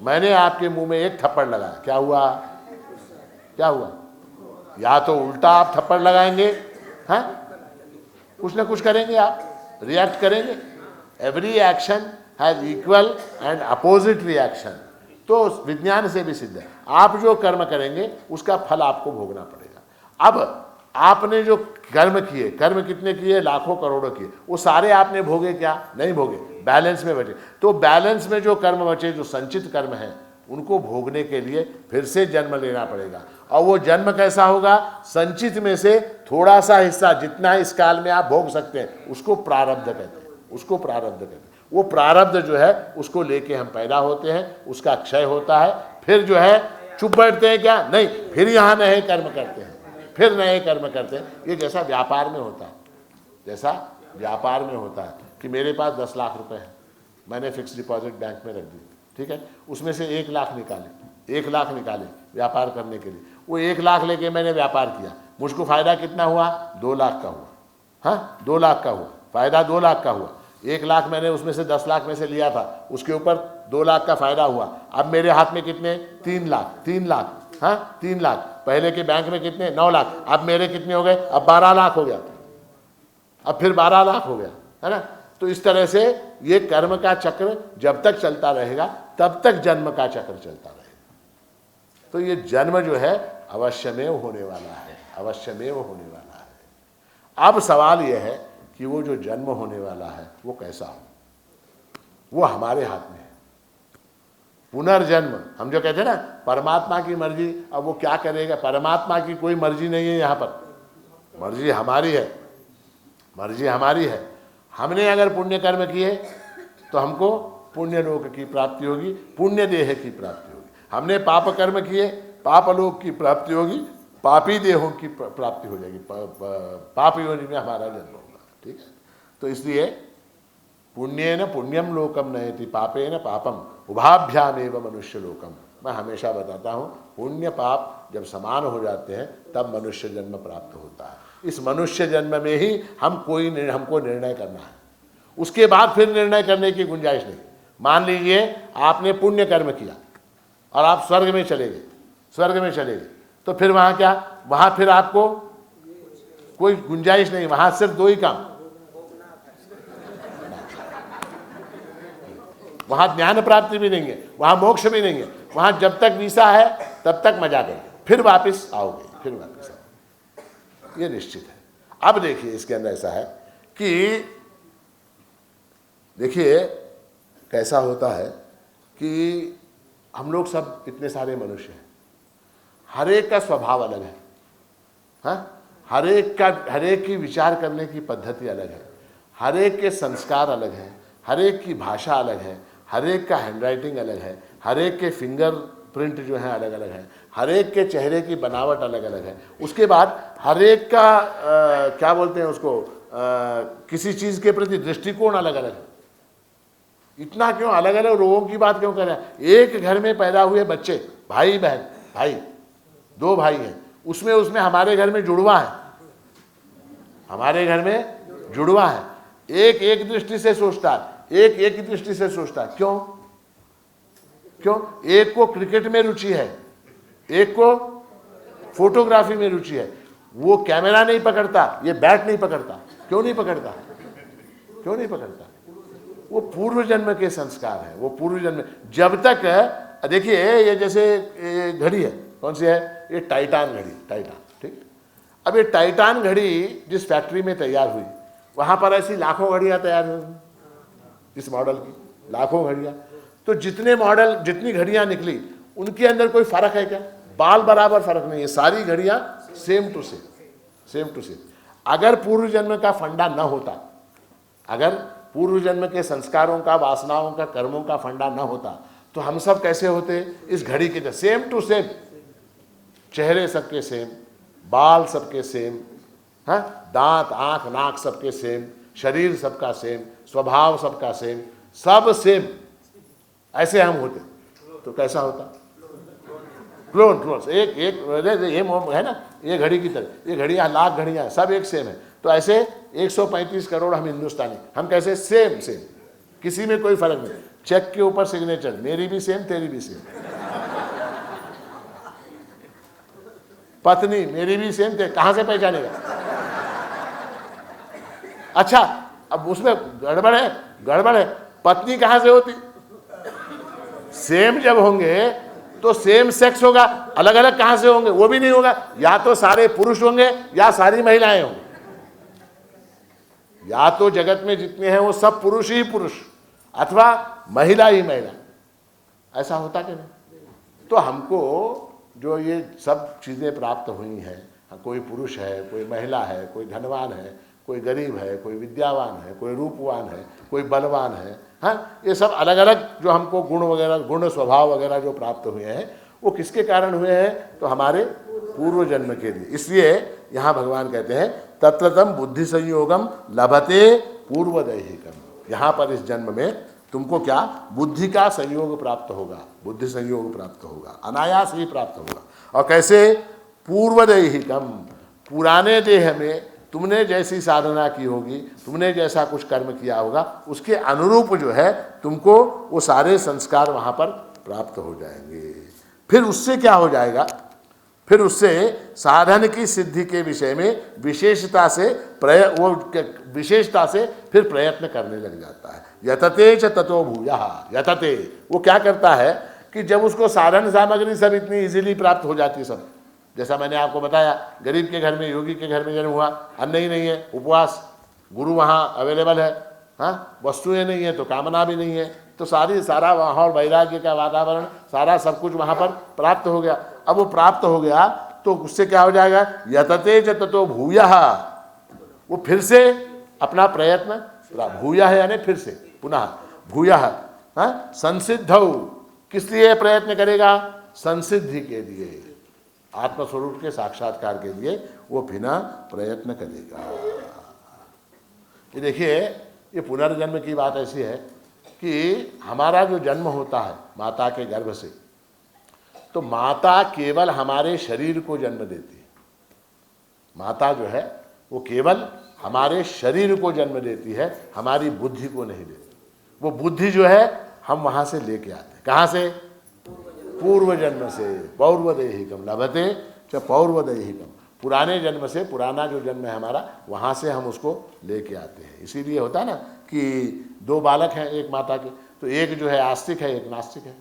मैंने आपके मुंह में एक थप्पड़ लगाया, क्या हुआ? क्या हुआ? या तो उल्टा आप थप्पड़ लगाएंगे, हैं, कुछ ना कुछ करेंगे, आप रिएक्ट करेंगे। Every action has equal and opposite reaction. तो विज्ञान से भी सिद्ध है, आप जो कर्म करेंगे उसका फल आपको भोगना पड़ेगा। अब आपने जो कर्म किए, कर्म कितने किए? लाखों करोड़ों किए, वो सारे आपने भोगे क्या? नहीं भोगे, बैलेंस में बचे। तो बैलेंस में जो कर्म बचे, जो संचित कर्म हैं, उनको भोगने के लिए फिर से जन्म लेना पड़ेगा। और वो जन्म कैसा होगा? संचित में से थोड़ा सा हिस्सा, जितना इस काल में आप भोग सकते हैं, उसको प्रारब्ध कहते हैं, उसको प्रारब्ध कहते हैं। वो प्रारब्ध जो है उसको लेके हम पैदा होते हैं, उसका क्षय होता है, फिर जो है चुप बैठते हैं क्या? नहीं, फिर यहाँ नए कर्म करते हैं, फिर नए कर्म करते हैं। ये जैसा व्यापार में होता है, जैसा व्यापार में होता है कि मेरे पास 10 लाख रुपए हैं, मैंने फिक्स डिपॉजिट बैंक में रख दी, ठीक है, उसमें से 1 लाख निकाले, 1 लाख निकाले व्यापार करने के लिए। वो 1 लाख लेके मैंने व्यापार किया, मुझको फायदा कितना हुआ? 2 लाख का हुआ। हाँ, 2 लाख का हुआ फायदा, 2 लाख का हुआ। 1 लाख मैंने उसमें से 10 लाख में से लिया था, उसके ऊपर 2 लाख का फायदा हुआ। अब मेरे हाथ में कितने? 3 लाख, 3 लाख, हाँ 3 लाख। पहले के बैंक में कितने? 9 लाख। अब मेरे कितने हो गए? अब 12 लाख हो गया, अब फिर 12 लाख हो गया, है ना। तो इस तरह से ये कर्म का चक्र जब तक चलता रहेगा तब तक जन्म का चक्र चलता रहेगा। तो ये जन्म जो है अवश्यमेव होने वाला है, अवश्यमेव होने वाला है। अब सवाल यह है कि वो जो जन्म होने वाला है वो कैसा हो, वो हमारे हाथ में है। पुनर्जन्म, हम जो कहते हैं ना परमात्मा की मर्जी, अब वो क्या करेगा? परमात्मा की कोई मर्जी नहीं है यहाँ पर, मर्जी हमारी है, मर्जी हमारी है। हमने अगर पुण्य कर्म किए तो हमको पुण्य लोक की प्राप्ति होगी, पुण्य देह की प्राप्ति होगी। हमने पाप कर्म किए, पाप लोक की प्राप्ति होगी, पापी देहों की प्राप्ति हो जाएगी, पाप योनि में हमारा जन्म होगा। ठीक है, तो इसलिए पुण्येन पुण्यम लोकम नयति पापेन पापम उभाभ्यामेव मनुष्य लोकम। मैं हमेशा बताता हूँ, पुण्य पाप जब समान हो जाते हैं तब मनुष्य जन्म प्राप्त होता है। इस मनुष्य जन्म में ही हमको निर्णय करना है, उसके बाद फिर निर्णय करने की गुंजाइश नहीं। मान लीजिए आपने पुण्य कर्म किया और आप स्वर्ग में चले गए, तो फिर वहाँ क्या, वहाँ फिर आपको कोई गुंजाइश नहीं, वहाँ सिर्फ दो ही काम, वहाँ ज्ञान प्राप्ति भी नहीं है, वहाँ मोक्ष भी नहीं है, वहाँ जब तक वीसा है तब तक मजा करें, फिर वापस आओगे, ये निश्चित है। अब देखिए इसके अंदर ऐसा है कि देखिए कैसा होता है कि हम लोग सब इतने सारे मनुष्य हैं, हर एक का स्वभाव अलग है, हाँ, हर एक की विचार करने की पद्धति अलग है, हर एक के संस्कार अलग हैं, हर एक की भाषा अलग है, हर एक का हैंडराइटिंग अलग है, हर एक के फिंगर प्रिंट जो है अलग अलग है, हर एक के चेहरे की बनावट अलग अलग है। उसके बाद हर एक का क्या बोलते हैं उसको, किसी चीज़ के प्रति दृष्टिकोण अलग अलग है। इतना क्यों अलग अलग लोगों की बात क्यों कर रहे हैं? एक घर में पैदा हुए बच्चे, भाई बहन, भाई दो भाई हैं, उसमें हमारे घर में जुड़वा है, एक एक दृष्टि से सोचता है, एक दृष्टि से सोचता है। क्यों? एक को क्रिकेट में रुचि है, एक को फोटोग्राफी में रुचि है, वो कैमरा नहीं पकड़ता, ये बैट नहीं पकड़ता। क्यों नहीं पकड़ता? वो पूर्व जन्म के संस्कार है, वो पूर्व जन्म। जब तक देखिए ये जैसे घड़ी है, कौन सी है ये? टाइटान घड़ी, ठीक। अब ये टाइटान घड़ी जिस फैक्ट्री में तैयार हुई, वहां पर ऐसी लाखों घड़ियां तैयार हुई, इस मॉडल की लाखों घड़ियां। तो जितनी घड़ियां निकली उनके अंदर कोई फर्क है क्या? बाल बराबर फर्क नहीं है, सारी घड़ियां सेम टू सेम। अगर पूर्व जन्म का फंडा न होता, अगर पूर्व जन्म के संस्कारों का, वासनाओं का, कर्मों का फंडा न होता, तो हम सब कैसे होते? इस घड़ी के जैसे सेम टू सेम, चेहरे सबके सेम, बाल सबके सेम, हाँ, दांत, आंख, नाक सबके सेम, शरीर सबका सेम, स्वभाव सबका सेम, सब सेम, ऐसे हम होते। तो कैसा होता? क्लोन एक ये है ना, ये घड़ी की तरह, ये घड़ियां, लाख घड़ियां सब एक सेम है। तो ऐसे 135 करोड़ हम हिंदुस्तानी, हम कैसे? सेम, किसी में कोई फर्क नहीं। चेक के ऊपर सिग्नेचर, मेरी भी सेम, तेरी भी सेम, पत्नी मेरी भी सेम, कहां से पहचानेगा? अच्छा, अब उसमें गड़बड़ है, पत्नी कहां से होती? सेम जब होंगे तो सेम सेक्स होगा, अलग अलग कहां से होंगे? वो भी नहीं होगा। या तो सारे पुरुष होंगे या सारी महिलाएं होंगी, या तो जगत में जितने हैं वो सब पुरुष ही पुरुष अथवा महिला ही महिला। ऐसा होता कि नहीं? तो हमको जो ये सब चीजें प्राप्त हुई हैं, कोई पुरुष है, कोई महिला है, कोई धनवान है, कोई गरीब है, कोई विद्यावान है, कोई रूपवान है, कोई बलवान है, हाँ, ये सब अलग अलग जो हमको गुण स्वभाव वगैरह जो प्राप्त हुए हैं, वो किसके कारण हुए हैं? तो हमारे पूर्व जन्म के लिए। इसलिए यहाँ भगवान कहते हैं तत्रतम बुद्धि संयोगम लभते पूर्वदैहिकम। यहाँ पर इस जन्म में तुमको क्या? बुद्धि का संयोग प्राप्त होगा, बुद्धि संयोग प्राप्त होगा, अनायास ही प्राप्त होगा। और कैसे? पूर्वदैहिकम, पुराने देह में तुमने जैसी साधना की होगी, तुमने जैसा कुछ कर्म किया होगा, उसके अनुरूप जो है तुमको वो सारे संस्कार वहाँ पर प्राप्त हो जाएंगे। फिर उससे क्या हो जाएगा? फिर उससे साधन की सिद्धि के विषय में विशेषता से फिर प्रयत्न करने लग जाता है। यतते च ततो भूयः, यतते, वो क्या करता है कि जब उसको साधन सामग्री सब इतनी इजीली प्राप्त हो जाती है, सब जैसा मैंने आपको बताया, गरीब के घर में, योगी के घर में जन्म हुआ, अन्न ही नहीं है, उपवास, गुरु वहाँ अवेलेबल है, हाँ, वस्तुएं नहीं है तो कामना भी नहीं है, तो सारा माहौल, वैराग्य का वातावरण, सारा सब कुछ वहाँ पर प्राप्त हो गया। अब वो प्राप्त हो गया तो उससे क्या हो जाएगा? यतते च ततो भूयः, वो फिर से अपना प्रयत्न, भूयः यानी फिर से, पुनः भूयः, हाँ, संसिद्धौ, किस लिए प्रयत्न करेगा? संसिद्धि के लिए, आत्मस्वरूप के साक्षात्कार के लिए वो बिना प्रयत्न करेगा। ये देखिए, ये पुनर्जन्म की बात ऐसी है कि हमारा जो जन्म होता है माता के गर्भ से, तो माता केवल हमारे शरीर को जन्म देती है। माता जो है वो केवल हमारे शरीर को जन्म देती है, हमारी बुद्धि को नहीं देती। वो बुद्धि जो है हम वहाँ से लेके आते हैं। कहाँ से? पूर्व जन्म से। पौर्वदेहिकम लभते च पौर्वदेहिकम, पुराने जन्म से, पुराना जो जन्म है हमारा, वहाँ से हम उसको लेके आते हैं। इसीलिए होता है ना कि दो बालक हैं एक माता के, तो एक जो है आस्तिक है, एक नास्तिक है।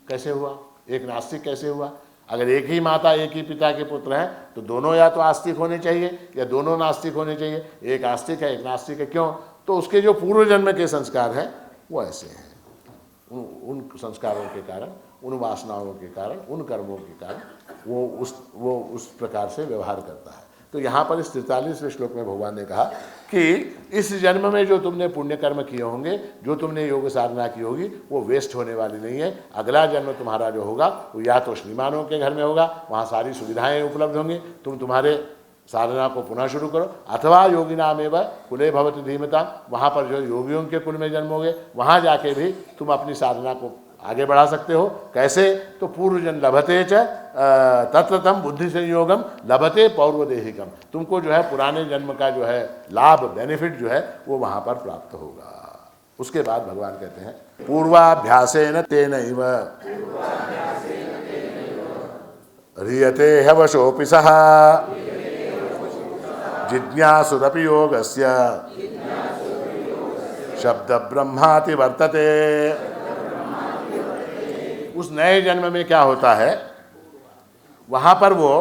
कैसे हुआ? एक नास्तिक कैसे हुआ? अगर एक ही माता एक ही पिता के पुत्र हैं तो दोनों या तो आस्तिक होने चाहिए या दोनों नास्तिक होने चाहिए। एक आस्तिक है एक नास्तिक है, क्यों? तो उसके जो पूर्व जन्म के संस्कार हैं वो ऐसे हैं। उन संस्कारों के कारण, उन वासनाओं के कारण, उन कर्मों के कारण वो उस प्रकार से व्यवहार करता है। तो यहाँ पर इस 43वें श्लोक में भगवान ने कहा कि इस जन्म में जो तुमने पुण्य कर्म किए होंगे, जो तुमने योग साधना की होगी, वो वेस्ट होने वाली नहीं है। अगला जन्म तुम्हारा जो होगा वो या तो श्रीमानों के घर में होगा, वहाँ सारी सुविधाएं उपलब्ध होंगी, तुम तुम्हारे साधना को पुनः शुरू करो, अथवा योगिनाम एवं कुले भवति धीमता, वहाँ पर जो योगियों के कुल में जन्मोगे, वहाँ जाके भी तुम अपनी साधना को आगे बढ़ा सकते हो। कैसे? तो पूर्वजन लभते च तत्रतम बुद्धि संयोगम लभते पौर्वदेहिकम, तुमको जो है पुराने जन्म का जो है लाभ, बेनिफिट जो है वो वहाँ पर प्राप्त होगा। उसके बाद भगवान कहते हैं पूर्वाभ्यासेन तेनैव ह्रियते ह्यवशोऽपि सः जिज्ञासुरपि योगस्य शब्द ब्रह्माति वर्तते। उस नए जन्म में क्या होता है, वहां पर वो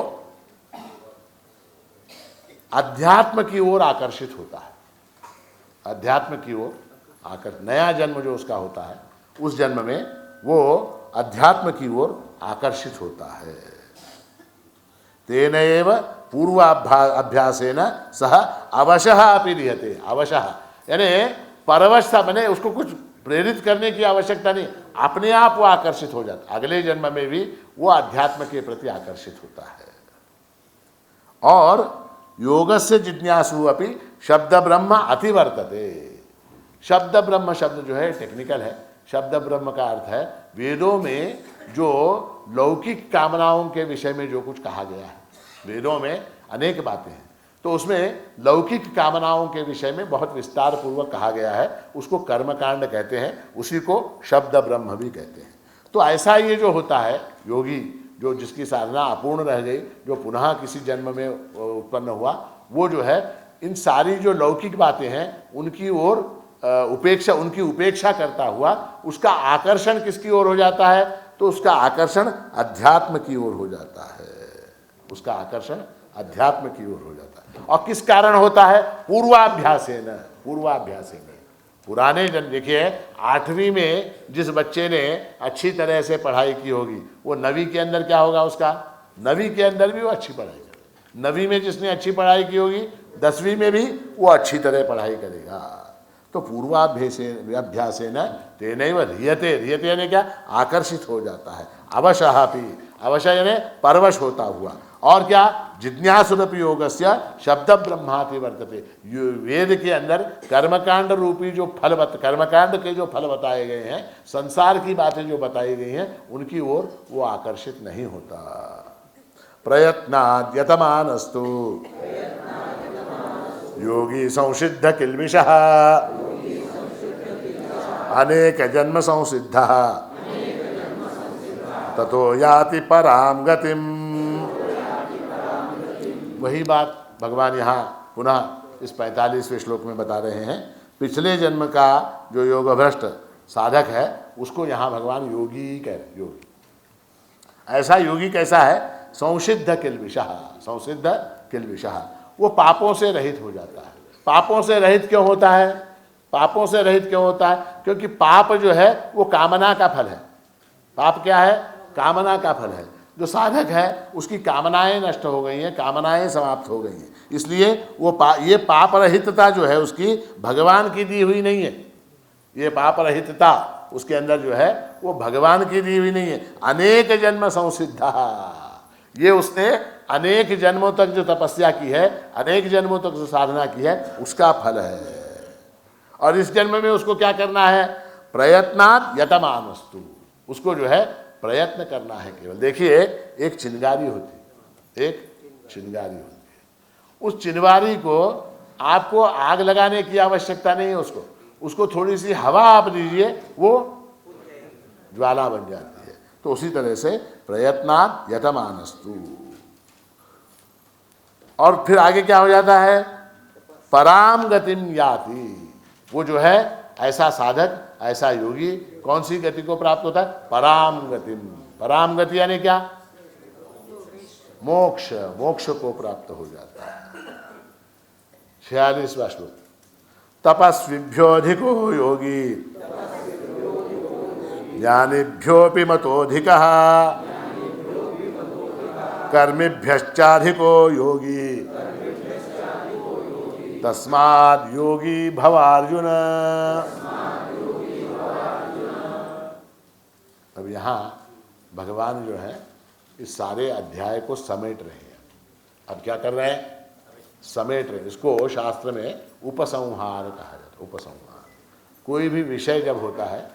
अध्यात्म की ओर आकर्षित होता है। अध्यात्म की ओर नया जन्म जो उसका होता है, उस जन्म में वो अध्यात्म की ओर आकर्षित होता है। तेनैव पूर्वाभ्यासेन सह अवशः अपि ह्रियते। अवशः यानी परवशता, बने उसको कुछ प्रेरित करने की आवश्यकता नहीं, अपने आप वो आकर्षित हो जाता है। अगले जन्म में भी वो अध्यात्म के प्रति आकर्षित होता है। और योगस्य जिज्ञासु अपि शब्द ब्रह्म अतिवर्तते। शब्द ब्रह्म शब्द जो है टेक्निकल है। शब्द ब्रह्म का अर्थ है वेदों में जो लौकिक कामनाओं के विषय में जो कुछ कहा गया है। वेदों में अनेक बातें हैं, तो उसमें लौकिक कामनाओं के विषय में बहुत विस्तार पूर्वक कहा गया है, उसको कर्मकांड कहते हैं, उसी को शब्द ब्रह्म भी कहते हैं। तो ऐसा ये जो होता है योगी, जो जिसकी साधना अपूर्ण रह गई, जो पुनः किसी जन्म में उत्पन्न हुआ, वो जो है इन सारी जो लौकिक बातें हैं उनकी ओर उनकी उपेक्षा करता हुआ उसका आकर्षण किसकी ओर हो जाता है? तो उसका आकर्षण अध्यात्म की ओर हो जाता है। उसका आकर्षण अध्यात्म की ओर हो जाता है। और किस कारण होता है? पूर्वाभ्यासेन। पूर्वाभ्यासेन पुराने जन्म, देखिए 8वीं में जिस बच्चे ने अच्छी तरह से पढ़ाई की होगी, वो 9वीं के अंदर क्या होगा उसका? 9वीं के अंदर भी वो अच्छी पढ़ाई करेगा। 9वीं में जिसने अच्छी पढ़ाई की होगी, 10वीं में भी वो अच्छी तरह पढ़ाई करेगा। तो पूर्वाभ्यासेन तेनैव ह्रियते। ह्रियते यानी क्या? आकर्षित हो जाता है। अवशः अपि, अवशः यानी परवश होता हुआ। और क्या? जिज्ञासुरपि योगस्य शब्द ब्रह्माति वर्तते। वेद के अंदर कर्मकांड रूपी जो कर्मकांड के जो फल बताए गए हैं, संसार की बातें जो बताई गई हैं, उनकी ओर वो आकर्षित नहीं होता। प्रयत्नाद् यतमानस्तु योगी संसिद्ध किल्बिषः अनेक जन्म संसिद्धः ततो याति पराम गतिम। वही बात भगवान यहाँ पुनः इस 45वें श्लोक में बता रहे हैं। पिछले जन्म का जो योग भ्रष्ट साधक है उसको यहाँ भगवान योगी कह रहे। योगी, ऐसा योगी कैसा है? संसिद्ध किल्बिषः। संसिद्ध किल्बिषः, वो पापों से रहित हो जाता है। पापों से रहित क्यों होता है? पापों से रहित क्यों होता है? क्योंकि पाप जो है वो कामना का फल है। पाप क्या है? कामना का फल है। जो साधक है उसकी कामनाएं नष्ट हो गई हैं, कामनाएं समाप्त हो गई हैं, इसलिए वो ये पाप रहितता जो है उसकी भगवान की दी हुई नहीं है। ये पाप रहितता उसके अंदर जो है वो भगवान की दी हुई नहीं है। अनेक जन्म संसिद्धा, ये उसने अनेक जन्मों तक जो तपस्या की है, अनेक जन्मों तक जो साधना की है, उसका फल है। और इस जन्म में उसको क्या करना है? प्रयत्नात् यतमानस्तु, उसको जो है प्रयत्न करना है केवल। देखिए, एक चिंगारी होती, एक चिंगारी होती है। उस चिंगारी को आपको आग लगाने की आवश्यकता नहीं है, उसको थोड़ी सी हवा आप दीजिए, वो ज्वाला बन जाती है। तो उसी तरह से प्रयत्नात् यतमानस्तु। और फिर आगे क्या हो जाता है? पराम गतिम याति, वो जो है ऐसा साधक, ऐसा योगी कौन सी गति को प्राप्त होता है? पराम गतिम। पराम गति यानी क्या? मोक्ष, मोक्ष को प्राप्त हो जाता है। 46वां श्लोक। तपस्विभ्योऽधिको योगी ज्ञानिभ्योऽपि मतोऽधिकः कर्मिभ्यश्चाधिको योगी तस्माद् योगी भवार्जुन। अब यहाँ भगवान जो है इस सारे अध्याय को समेट रहे हैं। अब क्या कर रहे हैं? समेट रहे हैं। इसको शास्त्र में उपसंहार कहा जाता है। उपसंहार, कोई भी विषय जब होता है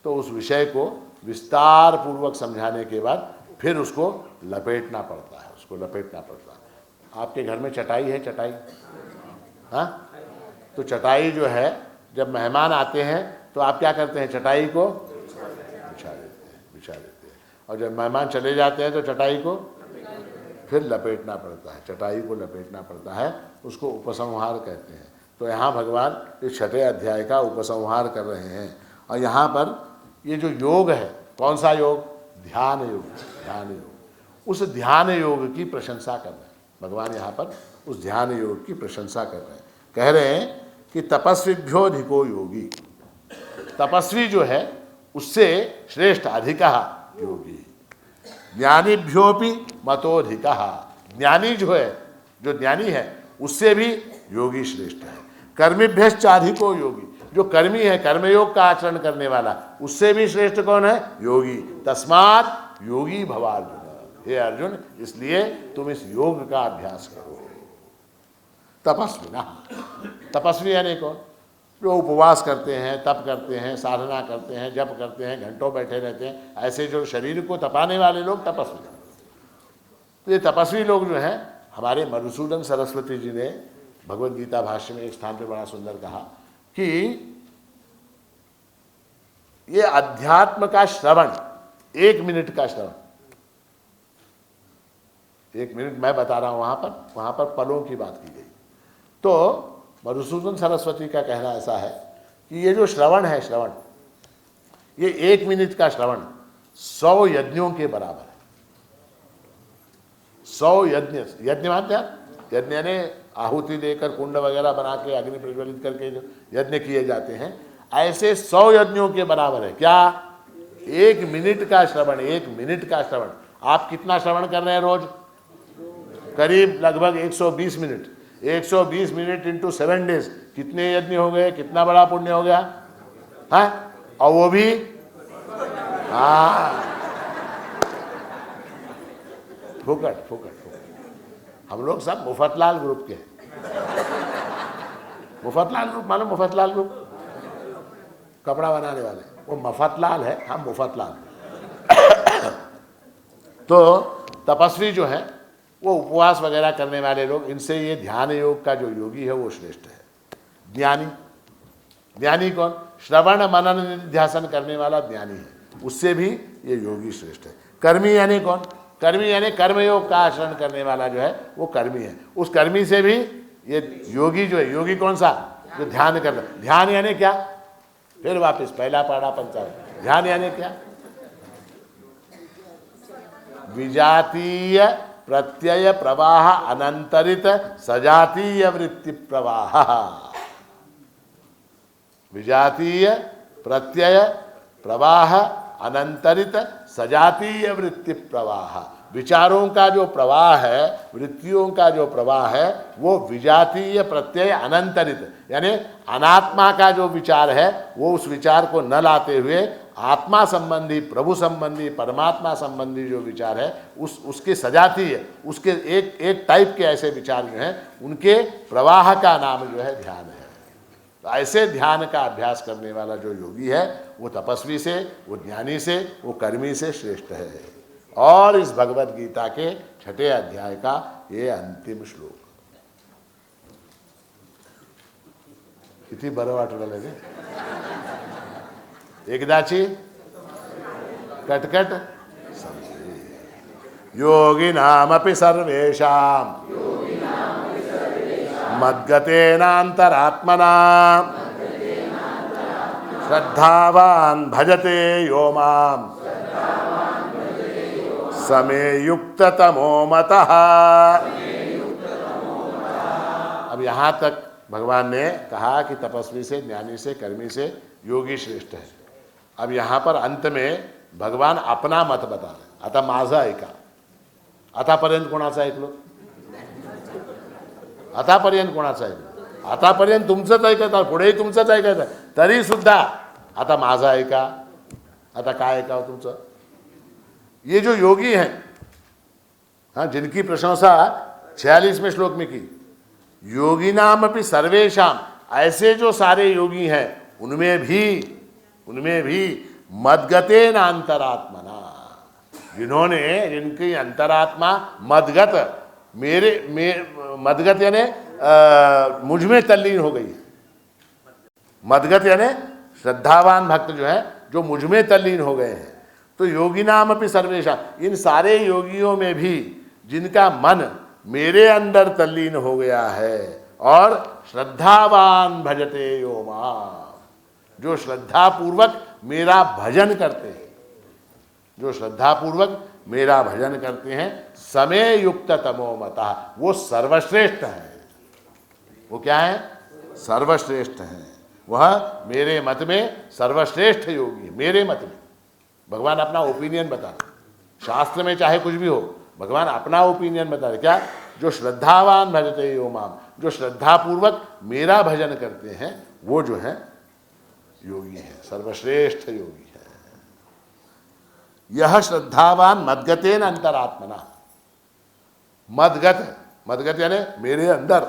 तो उस विषय को विस्तार पूर्वक समझाने के बाद फिर उसको लपेटना पड़ता है, उसको लपेटना पड़ता है। आपके घर में चटाई है? चटाई, हाँ? तो चटाई जो है, जब मेहमान आते हैं तो आप क्या करते हैं? चटाई को बिछा देते हैं। और जब मेहमान चले जाते हैं तो चटाई को फिर लपेटना पड़ता है, चटाई को लपेटना पड़ता है, उसको उपसंहार कहते हैं। तो यहाँ भगवान इस 6ठे अध्याय का उपसंहार कर रहे हैं। और यहाँ पर ये जो योग है, कौन सा योग? ध्यान योग। ध्यान योग, उस ध्यान योग की प्रशंसा कर रहे हैं भगवान। यहाँ पर उस ध्यान योग की प्रशंसा कर रहे हैं। कह रहे हैं कि तपस्विभ्योऽधिको योगी, तपस्वी जो है उससे श्रेष्ठ अधिकः योगी, ज्ञानिभ्योऽपि मतोऽधिकः, ज्ञानी जो है, जो ज्ञानी है उससे भी योगी श्रेष्ठ है। कर्मिभ्यश्चाधिको योगी, जो कर्मी है, कर्मयोग का आचरण करने वाला, उससे भी श्रेष्ठ कौन है? योगी। तस्मात् योगी भवार्जुन, हे अर्जुन, इसलिए तुम इस योग का अभ्यास करो। तपस्वी ना, तपस्वी यानी कौन? जो उपवास करते हैं, तप करते हैं, साधना करते हैं, जप करते हैं, घंटों बैठे रहते हैं, ऐसे जो शरीर को तपाने वाले लोग तपस्वी। तो ये तपस्वी लोग जो हैं, हमारे मधुसूदन सरस्वती जी ने भगवद गीता भाष्य में एक स्थान पे बड़ा सुंदर कहा कि ये अध्यात्म का श्रवण, 1 मिनट का श्रवण, 1 मिनट मैं बता रहा हूं, वहां पर पलों की बात की गई। तो मधुसूदन सरस्वती का कहना ऐसा है कि ये जो श्रवण है, श्रवण, ये 1 मिनट का श्रवण 100 यज्ञों के बराबर है। 100 यज्ञ, यज्ञ मानते हैं? यज्ञ यानी आहुति देकर कुंड वगैरह बना के अग्नि प्रज्वलित करके जो यज्ञ किए जाते हैं, ऐसे 100 यज्ञों के बराबर है। क्या? 1 मिनट का श्रवण, 1 मिनट का श्रवण। आप कितना श्रवण कर रहे हैं रोज? करीब लगभग 120 मिनट। 120 मिनट इंटू 7 डेज, कितने यज्ञ हो गए? कितना बड़ा पुण्य हो गया है? और वो भी फुकट फुकट। हम लोग सब मुफतलाल ग्रुप के हैं। मुफतलाल ग्रुप मालूम? मुफतलाल ग्रुप कपड़ा बनाने वाले, वो मफतलाल है, हम मुफतलाल। तो तपस्वी जो है, वो उपवास वगैरह करने वाले लोग, इनसे ये ध्यान योग का जो योगी है वो श्रेष्ठ है। ज्ञानी, ज्ञानी कौन? श्रवण मनन निध्यासन करने वाला ज्ञानी है, उससे भी ये योगी श्रेष्ठ है। कर्मी यानी कौन? कर्मी यानी कर्मयोग का आचरण करने वाला जो है वो कर्मी है। उस कर्मी से भी ये योगी जो है, योगी कौन सा? जो ध्यान कर रहा। ध्यान यानी क्या? फिर वापस पहला पाड़ा पंचायत। ध्यान यानी क्या? विजातीय प्रत्यय प्रवाह अनंतरित सजातीय वृत्ति प्रवाह। विजातीय प्रत्यय प्रवाह अनंतरित सजातीय वृत्ति प्रवाह। विचारों का जो प्रवाह है, वृत्तियों का जो प्रवाह है, वो विजातीय प्रत्यय अनंतरित, यानी अनात्मा का जो विचार है वो उस विचार को न लाते हुए आत्मा संबंधी, प्रभु संबंधी, परमात्मा संबंधी जो विचार है उसके सजातीय, उसके एक टाइप के ऐसे विचार जो हैं उनके प्रवाह का नाम जो है ध्यान है। तो ऐसे ध्यान का अभ्यास करने वाला जो योगी है वो तपस्वी से, वो ज्ञानी से, वो कर्मी से श्रेष्ठ है। और इस भगवत गीता के 6ठे अध्याय का ये अंतिम श्लोक किती बरं वाटलं लगे एकदाची कटकट योगिनामपि सर्वेषां मद्गतेनान्तरात्मना श्रद्धावान् भजते यो माम् समे युक्ततमो मतः। अब यहाँ तक भगवान ने कहा कि तपस्वी से, ज्ञानी से, कर्मी से योगी श्रेष्ठ है। अब यहाँ पर अंत में भगवान अपना मत बता रहे, आता माझं ऐका। आतापर्यंत कोणाचं ऐकलो? आतापर्यंत कोणाचं ऐकलं? आतापर्यंत तुमचंच ऐकत, पुढेही तुमचंच ऐकायचं, तरी सुद्धा आता माझं ऐका। आता काय ऐकावं तुमचं? ये जो योगी हैं, हाँ, जिनकी प्रशंसा 46वें श्लोक में की, योगी नाम अपनी सर्वेशाम, ऐसे जो सारे योगी हैं उनमें भी मदगतेन अंतरात्मना, जिनकी अंतरात्मा मदगत, मदगत यानी मुझ में तल्लीन हो गई है। मदगत यानी श्रद्धावान भक्त जो है, जो मुझ में तल्लीन हो गए हैं। तो योगी नाम अपनी सर्वेशा, इन सारे योगियों में भी जिनका मन मेरे अंदर तल्लीन हो गया है, और श्रद्धावान भजते यो मां, जो श्रद्धापूर्वक मेरा भजन करते हैं, जो श्रद्धापूर्वक मेरा भजन करते हैं, समय युक्त तमो मता, वो सर्वश्रेष्ठ है। वो क्या है? सर्वश्रेष्ठ है। वह मेरे मत में सर्वश्रेष्ठ योगी है। मेरे मत में भगवान अपना ओपिनियन बता रहे, शास्त्र में चाहे कुछ भी हो, भगवान अपना ओपिनियन बता रहे। क्या? जो श्रद्धावान भजते यो माम, जो श्रद्धापूर्वक मेरा भजन करते हैं, वो जो है योगी है, सर्वश्रेष्ठ योगी है। यह श्रद्धावान मदगतेन अंतरात्मना, मदगत यानी मेरे अंदर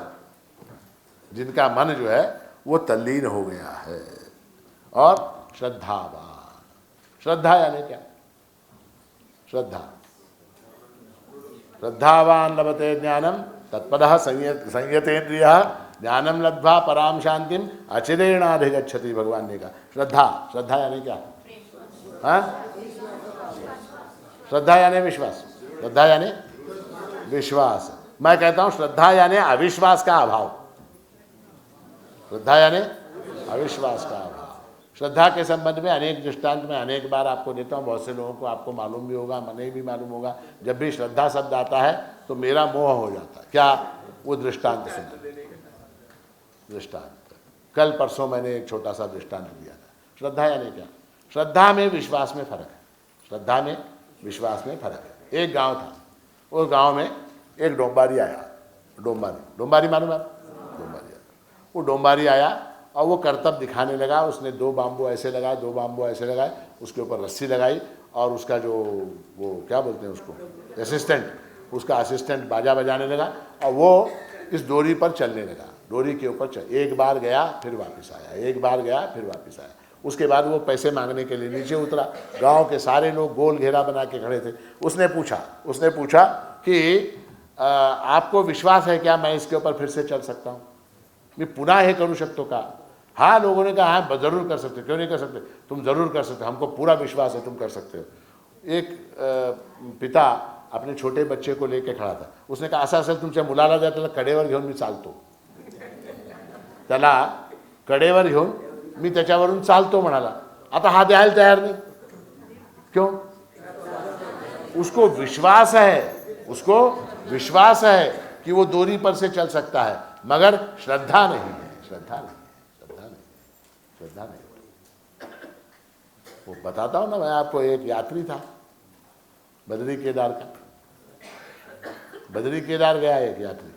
जिनका मन जो है वो तल्लीन हो गया है। और श्रद्धावान, श्रद्धा यानी क्या? श्रद्धावान लभते ज्ञानम तत्पदः संयतेन्द्रियः ज्ञानम लब्ध्वा पराम शांतिम अचिरेणाधिगच्छति। भगवान ने कहा श्रद्धा यानी क्या? हाँ, श्रद्धा यानी विश्वास, श्रद्धा यानी विश्वास। मैं कहता हूं श्रद्धा यानी अविश्वास का अभाव, श्रद्धा यानी अविश्वास का अभाव। श्रद्धा के संबंध में अनेक दृष्टांत में अनेक बार आपको देता हूँ, बहुत से लोगों को आपको मालूम भी होगा, मने भी मालूम होगा। जब भी श्रद्धा शब्द आता है तो मेरा मोह हो जाता है। क्या? वो दृष्टांत सुना, दृष्टांत कल परसों मैंने एक छोटा सा दृष्टांत दिया था। श्रद्धा यानी क्या? श्रद्धा में विश्वास में फर्क है, श्रद्धा में विश्वास में फर्क है। एक गाँव था, उस गाँव में एक डोंबारी आया, डोंबारी मालूम है? डोंबारी आया, वो डोंबारी आया और वो करतब दिखाने लगा। उसने 2 बाम्बू ऐसे लगाए, 2 बाम्बू ऐसे लगाए, उसके ऊपर रस्सी लगाई, और उसका जो वो क्या बोलते हैं उसको, असिस्टेंट, उसका असिस्टेंट बाजा बजाने लगा, और वो इस डोरी पर चलने लगा। डोरी के ऊपर चल, एक बार गया फिर वापस आया, एक बार गया फिर वापस आया। उसके बाद वो पैसे मांगने के लिए नीचे उतरा। गांव के सारे लोग गोल घेरा बना के खड़े थे। उसने पूछा कि आपको विश्वास है क्या मैं इसके ऊपर फिर से चल सकता हूँ? मैं पुनः हे करू शकतो का? हाँ, लोगों ने कहा हाँ जरूर कर सकते। क्यों नहीं कर सकते? तुम जरूर कर सकते, हमको पूरा विश्वास है तुम कर सकते हो। एक पिता अपने छोटे बच्चे को लेके खड़ा था। उसने कहा असं असेल तुमच्या मुलाला जर त्याला कडेवर घेऊन मी चालतो, त्याला कडेवर घेऊन मी त्याच्यावरून चालतो म्हणाला। आता हा द्यायला तयार नहीं। क्यों? उसको विश्वास है कि वो डोरी पर से चल सकता है, मगर श्रद्धा नहीं है। श्रद्धा नहीं। वो बताता हूँ ना, मैं आपको एक यात्री था बद्री केदार का, बद्री केदार गया एक यात्री,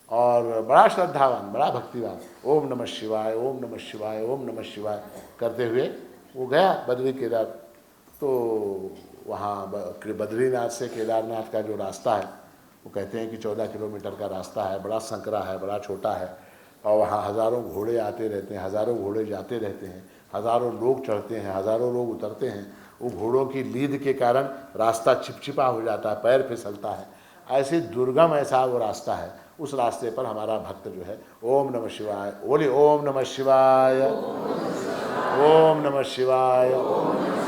और बड़ा श्रद्धावान, बड़ा भक्तिवान, ओम नमः शिवाय, ओम नमः शिवाय, ओम नमः शिवाय करते हुए वो गया बद्री केदार। तो वहाँ बद्रीनाथ से केदारनाथ का जो रास्ता है वो कहते हैं कि 14 किलोमीटर का रास्ता है, बड़ा संकरा है, बड़ा छोटा है, और वहाँ हज़ारों घोड़े आते रहते हैं, हज़ारों घोड़े जाते रहते हैं, हज़ारों लोग चढ़ते हैं, हज़ारों लोग उतरते हैं। वो घोड़ों की लीद के कारण रास्ता चिपचिपा हो जाता है, पैर फिसलता है। ऐसे दुर्गम ऐसा वो रास्ता है। उस रास्ते पर हमारा भक्त जो है ओम नमः शिवाय, बोले ओम नमः शिवाय, ओम नमः शिवाय,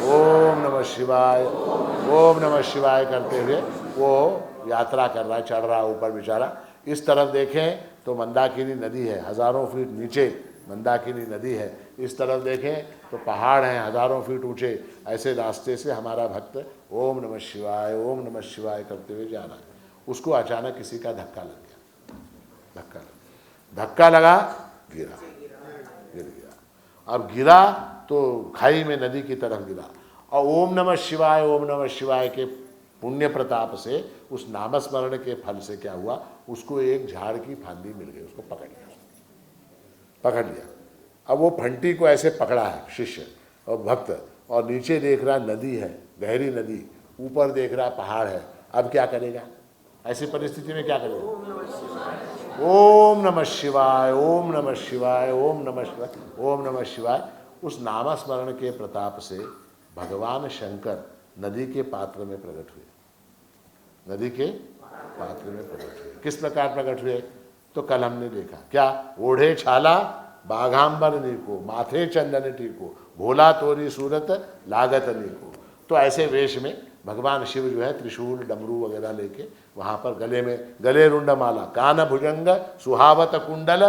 ओम नमः शिवाय, ओम नमः शिवाय करते हुए वो यात्रा कर रहा है, चढ़ रहा है ऊपर बेचारा। इस तरफ देखें तो मंदाकिनी नदी है, हज़ारों फीट नीचे मंदाकिनी नदी है। इस तरफ देखें तो पहाड़ हैं हज़ारों फीट ऊंचे। ऐसे रास्ते से हमारा भक्त ओम नमः शिवाय, ओम नमः शिवाय करते हुए जा रहा है। उसको अचानक किसी का धक्का लग गया, धक्का लगा, गिर गया। अब गिरा तो खाई में नदी की तरफ गिरा, और ओम नमः शिवाय के पुण्य प्रताप से, उस नामस्मरण के फल से क्या हुआ, उसको एक झाड़ की फांदी मिल गई, उसको पकड़ लिया। अब वो फंटी को ऐसे पकड़ा है शिष्य और भक्त, और नीचे देख रहा नदी है, गहरी नदी, ऊपर देख रहा पहाड़ है। अब क्या करेगा ऐसी परिस्थिति में, क्या करेगा? ओम नमः शिवाय, ओम नमः शिवाय, ओम नमः शिवाय, ओम नमः शिवाय। उस नामस्मरण के प्रताप से भगवान शंकर नदी के पात्र में प्रकट हुए, नदी के पात्र में प्रकट हुए। किस प्रकार प्रकट हुए? तो कल हमने देखा क्या, ओढ़े छाला बाघांबर नीको, माथे चंदन टीको, भोला तोरी सूरत लागत नीको। तो ऐसे वेश में भगवान शिव जो है त्रिशूल डमरू वगैरह लेके वहाँ पर गले में गले रुंड माला, कान भुजंग सुहावत कुंडल,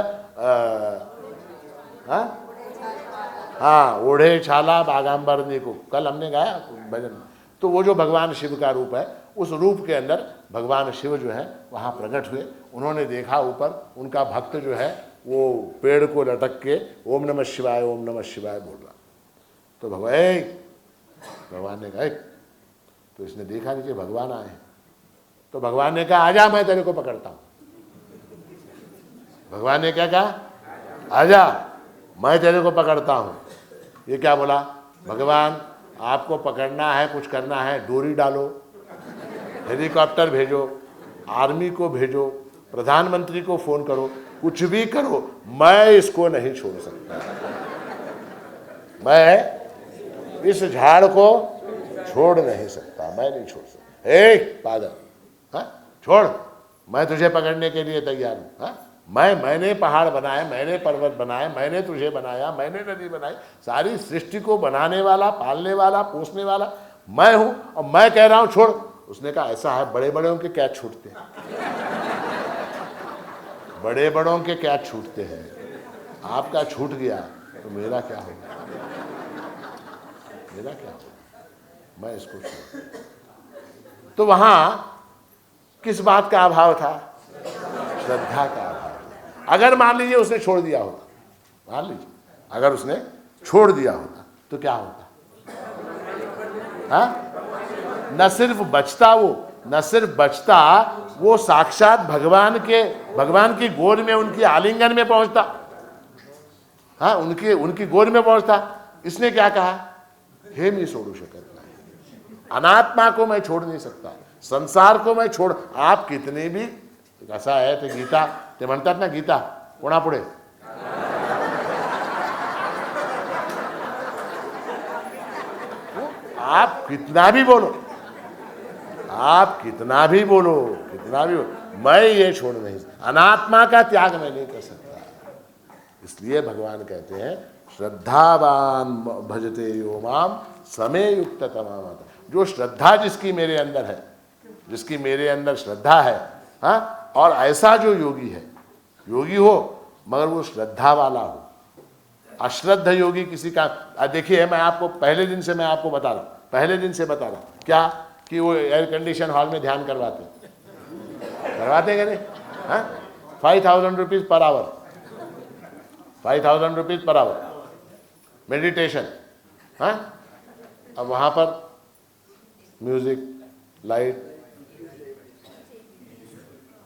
हाँ ओढ़े छाला बागांबर नीको, कल हमने गाया भजन। तो वो जो भगवान शिव का रूप है, उस रूप के अंदर भगवान शिव जो है वहाँ प्रकट हुए। उन्होंने देखा ऊपर उनका भक्त जो है वो पेड़ को लटक के ओम नमः शिवाय, ओम नमः शिवाय बोल रहा। तो भगवान ने कहा, तो इसने देखा नीचे भगवान आए। तो भगवान ने कहा आजा, मैं तेरे को पकड़ता हूँ। भगवान ने क्या कहा? आजा, मैं तेरे को पकड़ता हूँ। ये क्या बोला? भगवान आपको पकड़ना है, कुछ करना है, डोरी डालो, हेलीकॉप्टर भेजो, आर्मी को भेजो, प्रधानमंत्री को फोन करो, कुछ भी करो, मैं इसको नहीं छोड़ सकता। मैं इस झाड़ को छोड़ नहीं सकता, मैं नहीं छोड़ सकता। ए पागल, हाँ छोड़, मैं तुझे पकड़ने के लिए तैयार हूँ। हाँ मैंने पहाड़ बनाए, मैंने पर्वत बनाए, मैंने तुझे बनाया, मैंने नदी बनाई, सारी सृष्टि को बनाने वाला, पालने वाला, पोसने वाला मैं हूं, और मैं कह रहा हूं छोड़। उसने कहा ऐसा है, बड़े बड़ों के क्या छूटते हैं, बड़े बड़ों के क्या छूटते हैं, आपका छूट गया तो मेरा क्या होगा, मेरा क्या होगा, मैं इसको छोड़। तो वहां किस बात का अभाव था? श्रद्धा का अभाव। अगर मान लीजिए उसने छोड़ दिया होता, मान लीजिए अगर उसने छोड़ दिया होता तो क्या होता? हाँ, न सिर्फ बचता वो साक्षात भगवान की गोद में, उनकी आलिंगन में पहुंचता। हाँ, उनकी गोद में पहुंचता। इसने क्या कहा? हे मी सोडू शकत नाही, अनात्मा को मैं छोड़ नहीं सकता, संसार को मैं छोड़। आप कितने भी, कसा आहे ते गीता, ते म्हणतात ना गीता कोणापुढे, आप कितना भी बोलो, मैं ये छोड़ नहीं सकता, अनात्मा का त्याग मैं नहीं कर सकता। इसलिए भगवान कहते हैं श्रद्धावान भजते यो माम समय युक्त तमाम। जो श्रद्धा जिसकी मेरे अंदर है, जिसकी मेरे अंदर श्रद्धा है, हाँ, और ऐसा जो योगी है, योगी हो मगर वो श्रद्धा वाला हो। अश्रद्ध योगी किसी का, देखिए मैं आपको पहले दिन से बता रहा हूँ, पहले दिन से बता रहा हूँ क्या, कि वो एयर कंडीशन हॉल में ध्यान करवाते क्या नहीं? हाँ, 5,000 rupees per hour, 5,000 rupees per hour meditation. हाँ, अब वहाँ पर म्यूजिक, लाइट,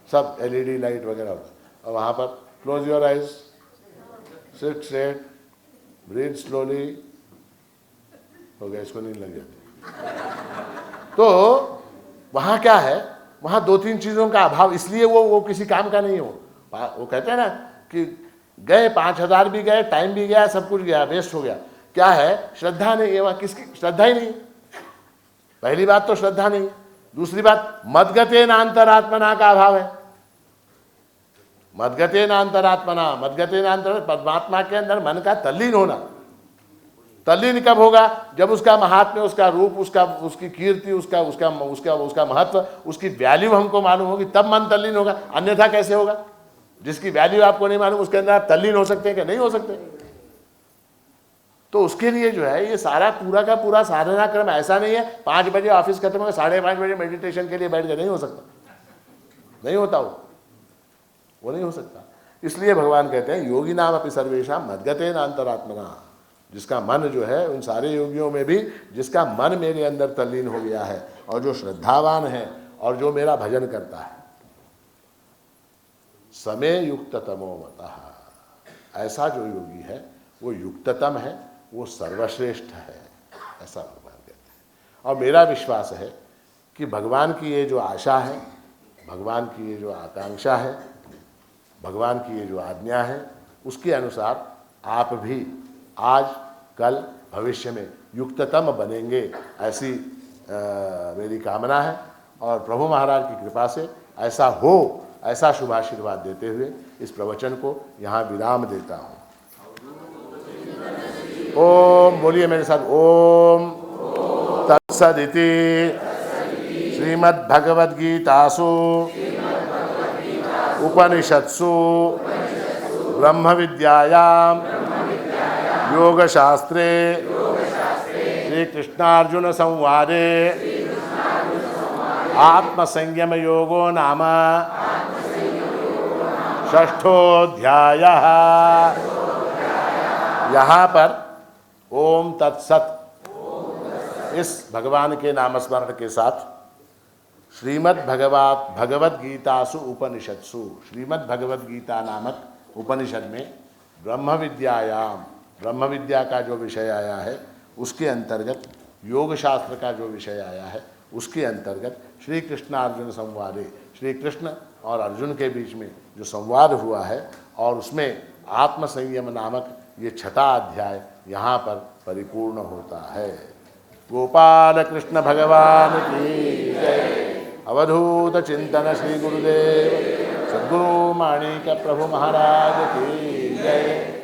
सब LED लाइट वगैरह होता है। और वहाँ पर close your eyes, sit straight, breathe slowly, हो गया, इसको नींद लग जाती। तो वहाँ क्या है, वहाँ 2-3 चीज़ों का अभाव, इसलिए वो किसी काम का नहीं हो। वो कहते हैं ना कि गए 5,000 भी गए, टाइम भी गया, सब कुछ गया, वेस्ट हो गया। क्या है, श्रद्धा नहीं है वहाँ, किसकी श्रद्धा ही नहीं। पहली बात तो श्रद्धा नहीं, दूसरी बात मद्गतेन अंतरात्मना का अभाव है। मद्गतेन अंतरात्मना, मद्गतेन अंतर, परमात्मा के अंदर मन का तल्लीन होना। तल्लीन कब होगा, जब उसका महात्म्य, उसका रूप, उसकी कीर्ति, उसका महत्व, उसकी वैल्यू हमको मालूम होगी, तब मन तल्लीन होगा। अन्यथा कैसे होगा? जिसकी वैल्यू आपको नहीं मालूम, उसके अंदर आप तल्लीन हो सकते हैं क्या? नहीं हो सकते। तो उसके लिए जो है ये सारा पूरा का पूरा साधना क्रम ऐसा नहीं है 5 बजे ऑफिस खत्म होगा 5:30 बजे मेडिटेशन के लिए बैठ गए, नहीं हो सकता, नहीं होता वो नहीं हो सकता। इसलिए भगवान कहते हैं योगी नाम अपि सर्वेषां मद्गतेन अंतरात्मना, जिसका मन जो है उन सारे योगियों में भी जिसका मन मेरे अंदर तल्लीन हो गया है और जो श्रद्धावान है और जो मेरा भजन करता है, समय युक्ततमो मतः, ऐसा जो योगी है वो युक्ततम है, वो सर्वश्रेष्ठ है, ऐसा भगवान कहते हैं। और मेरा विश्वास है कि भगवान की ये जो आशा है, भगवान की ये जो आकांक्षा है, भगवान की ये जो आज्ञा है, उसके अनुसार आप भी आज कल भविष्य में युक्ततम बनेंगे, ऐसी मेरी कामना है। और प्रभु महाराज की कृपा से ऐसा हो, ऐसा शुभ आशीर्वाद देते हुए इस प्रवचन को यहाँ विराम देता हूँ। ओम, बोलिए मेरे साथ, ओम तत्सदिति श्रीमद्भगवद्गीतासु उपनिषत्सु ब्रह्म विद्यायां योगशास्त्रे श्री कृष्णार्जुन संवादे आत्मसंयम योगो नाम षष्ठोऽध्यायः। यहाँ पर ओम तत्सत इस भगवान के नामस्मरण के साथ भगवद गीतासु उपनिषत्सु, श्रीमद् भगवद गीता नामक उपनिषद में ब्रह्म विद्यायाम, ब्रह्म विद्या का जो विषय आया है उसके अंतर्गत, योग शास्त्र का जो विषय आया है उसके अंतर्गत श्री कृष्ण अर्जुन संवादे, श्री कृष्ण और अर्जुन के बीच में जो संवाद हुआ है और उसमें आत्मसंयम नामक ये 6ठा अध्याय यहाँ पर परिपूर्ण होता है। गोपाल कृष्ण भगवान की जय। अवधूत चिंतन श्री गुरुदेव सद्गुरु माणिक प्रभु महाराज की जय।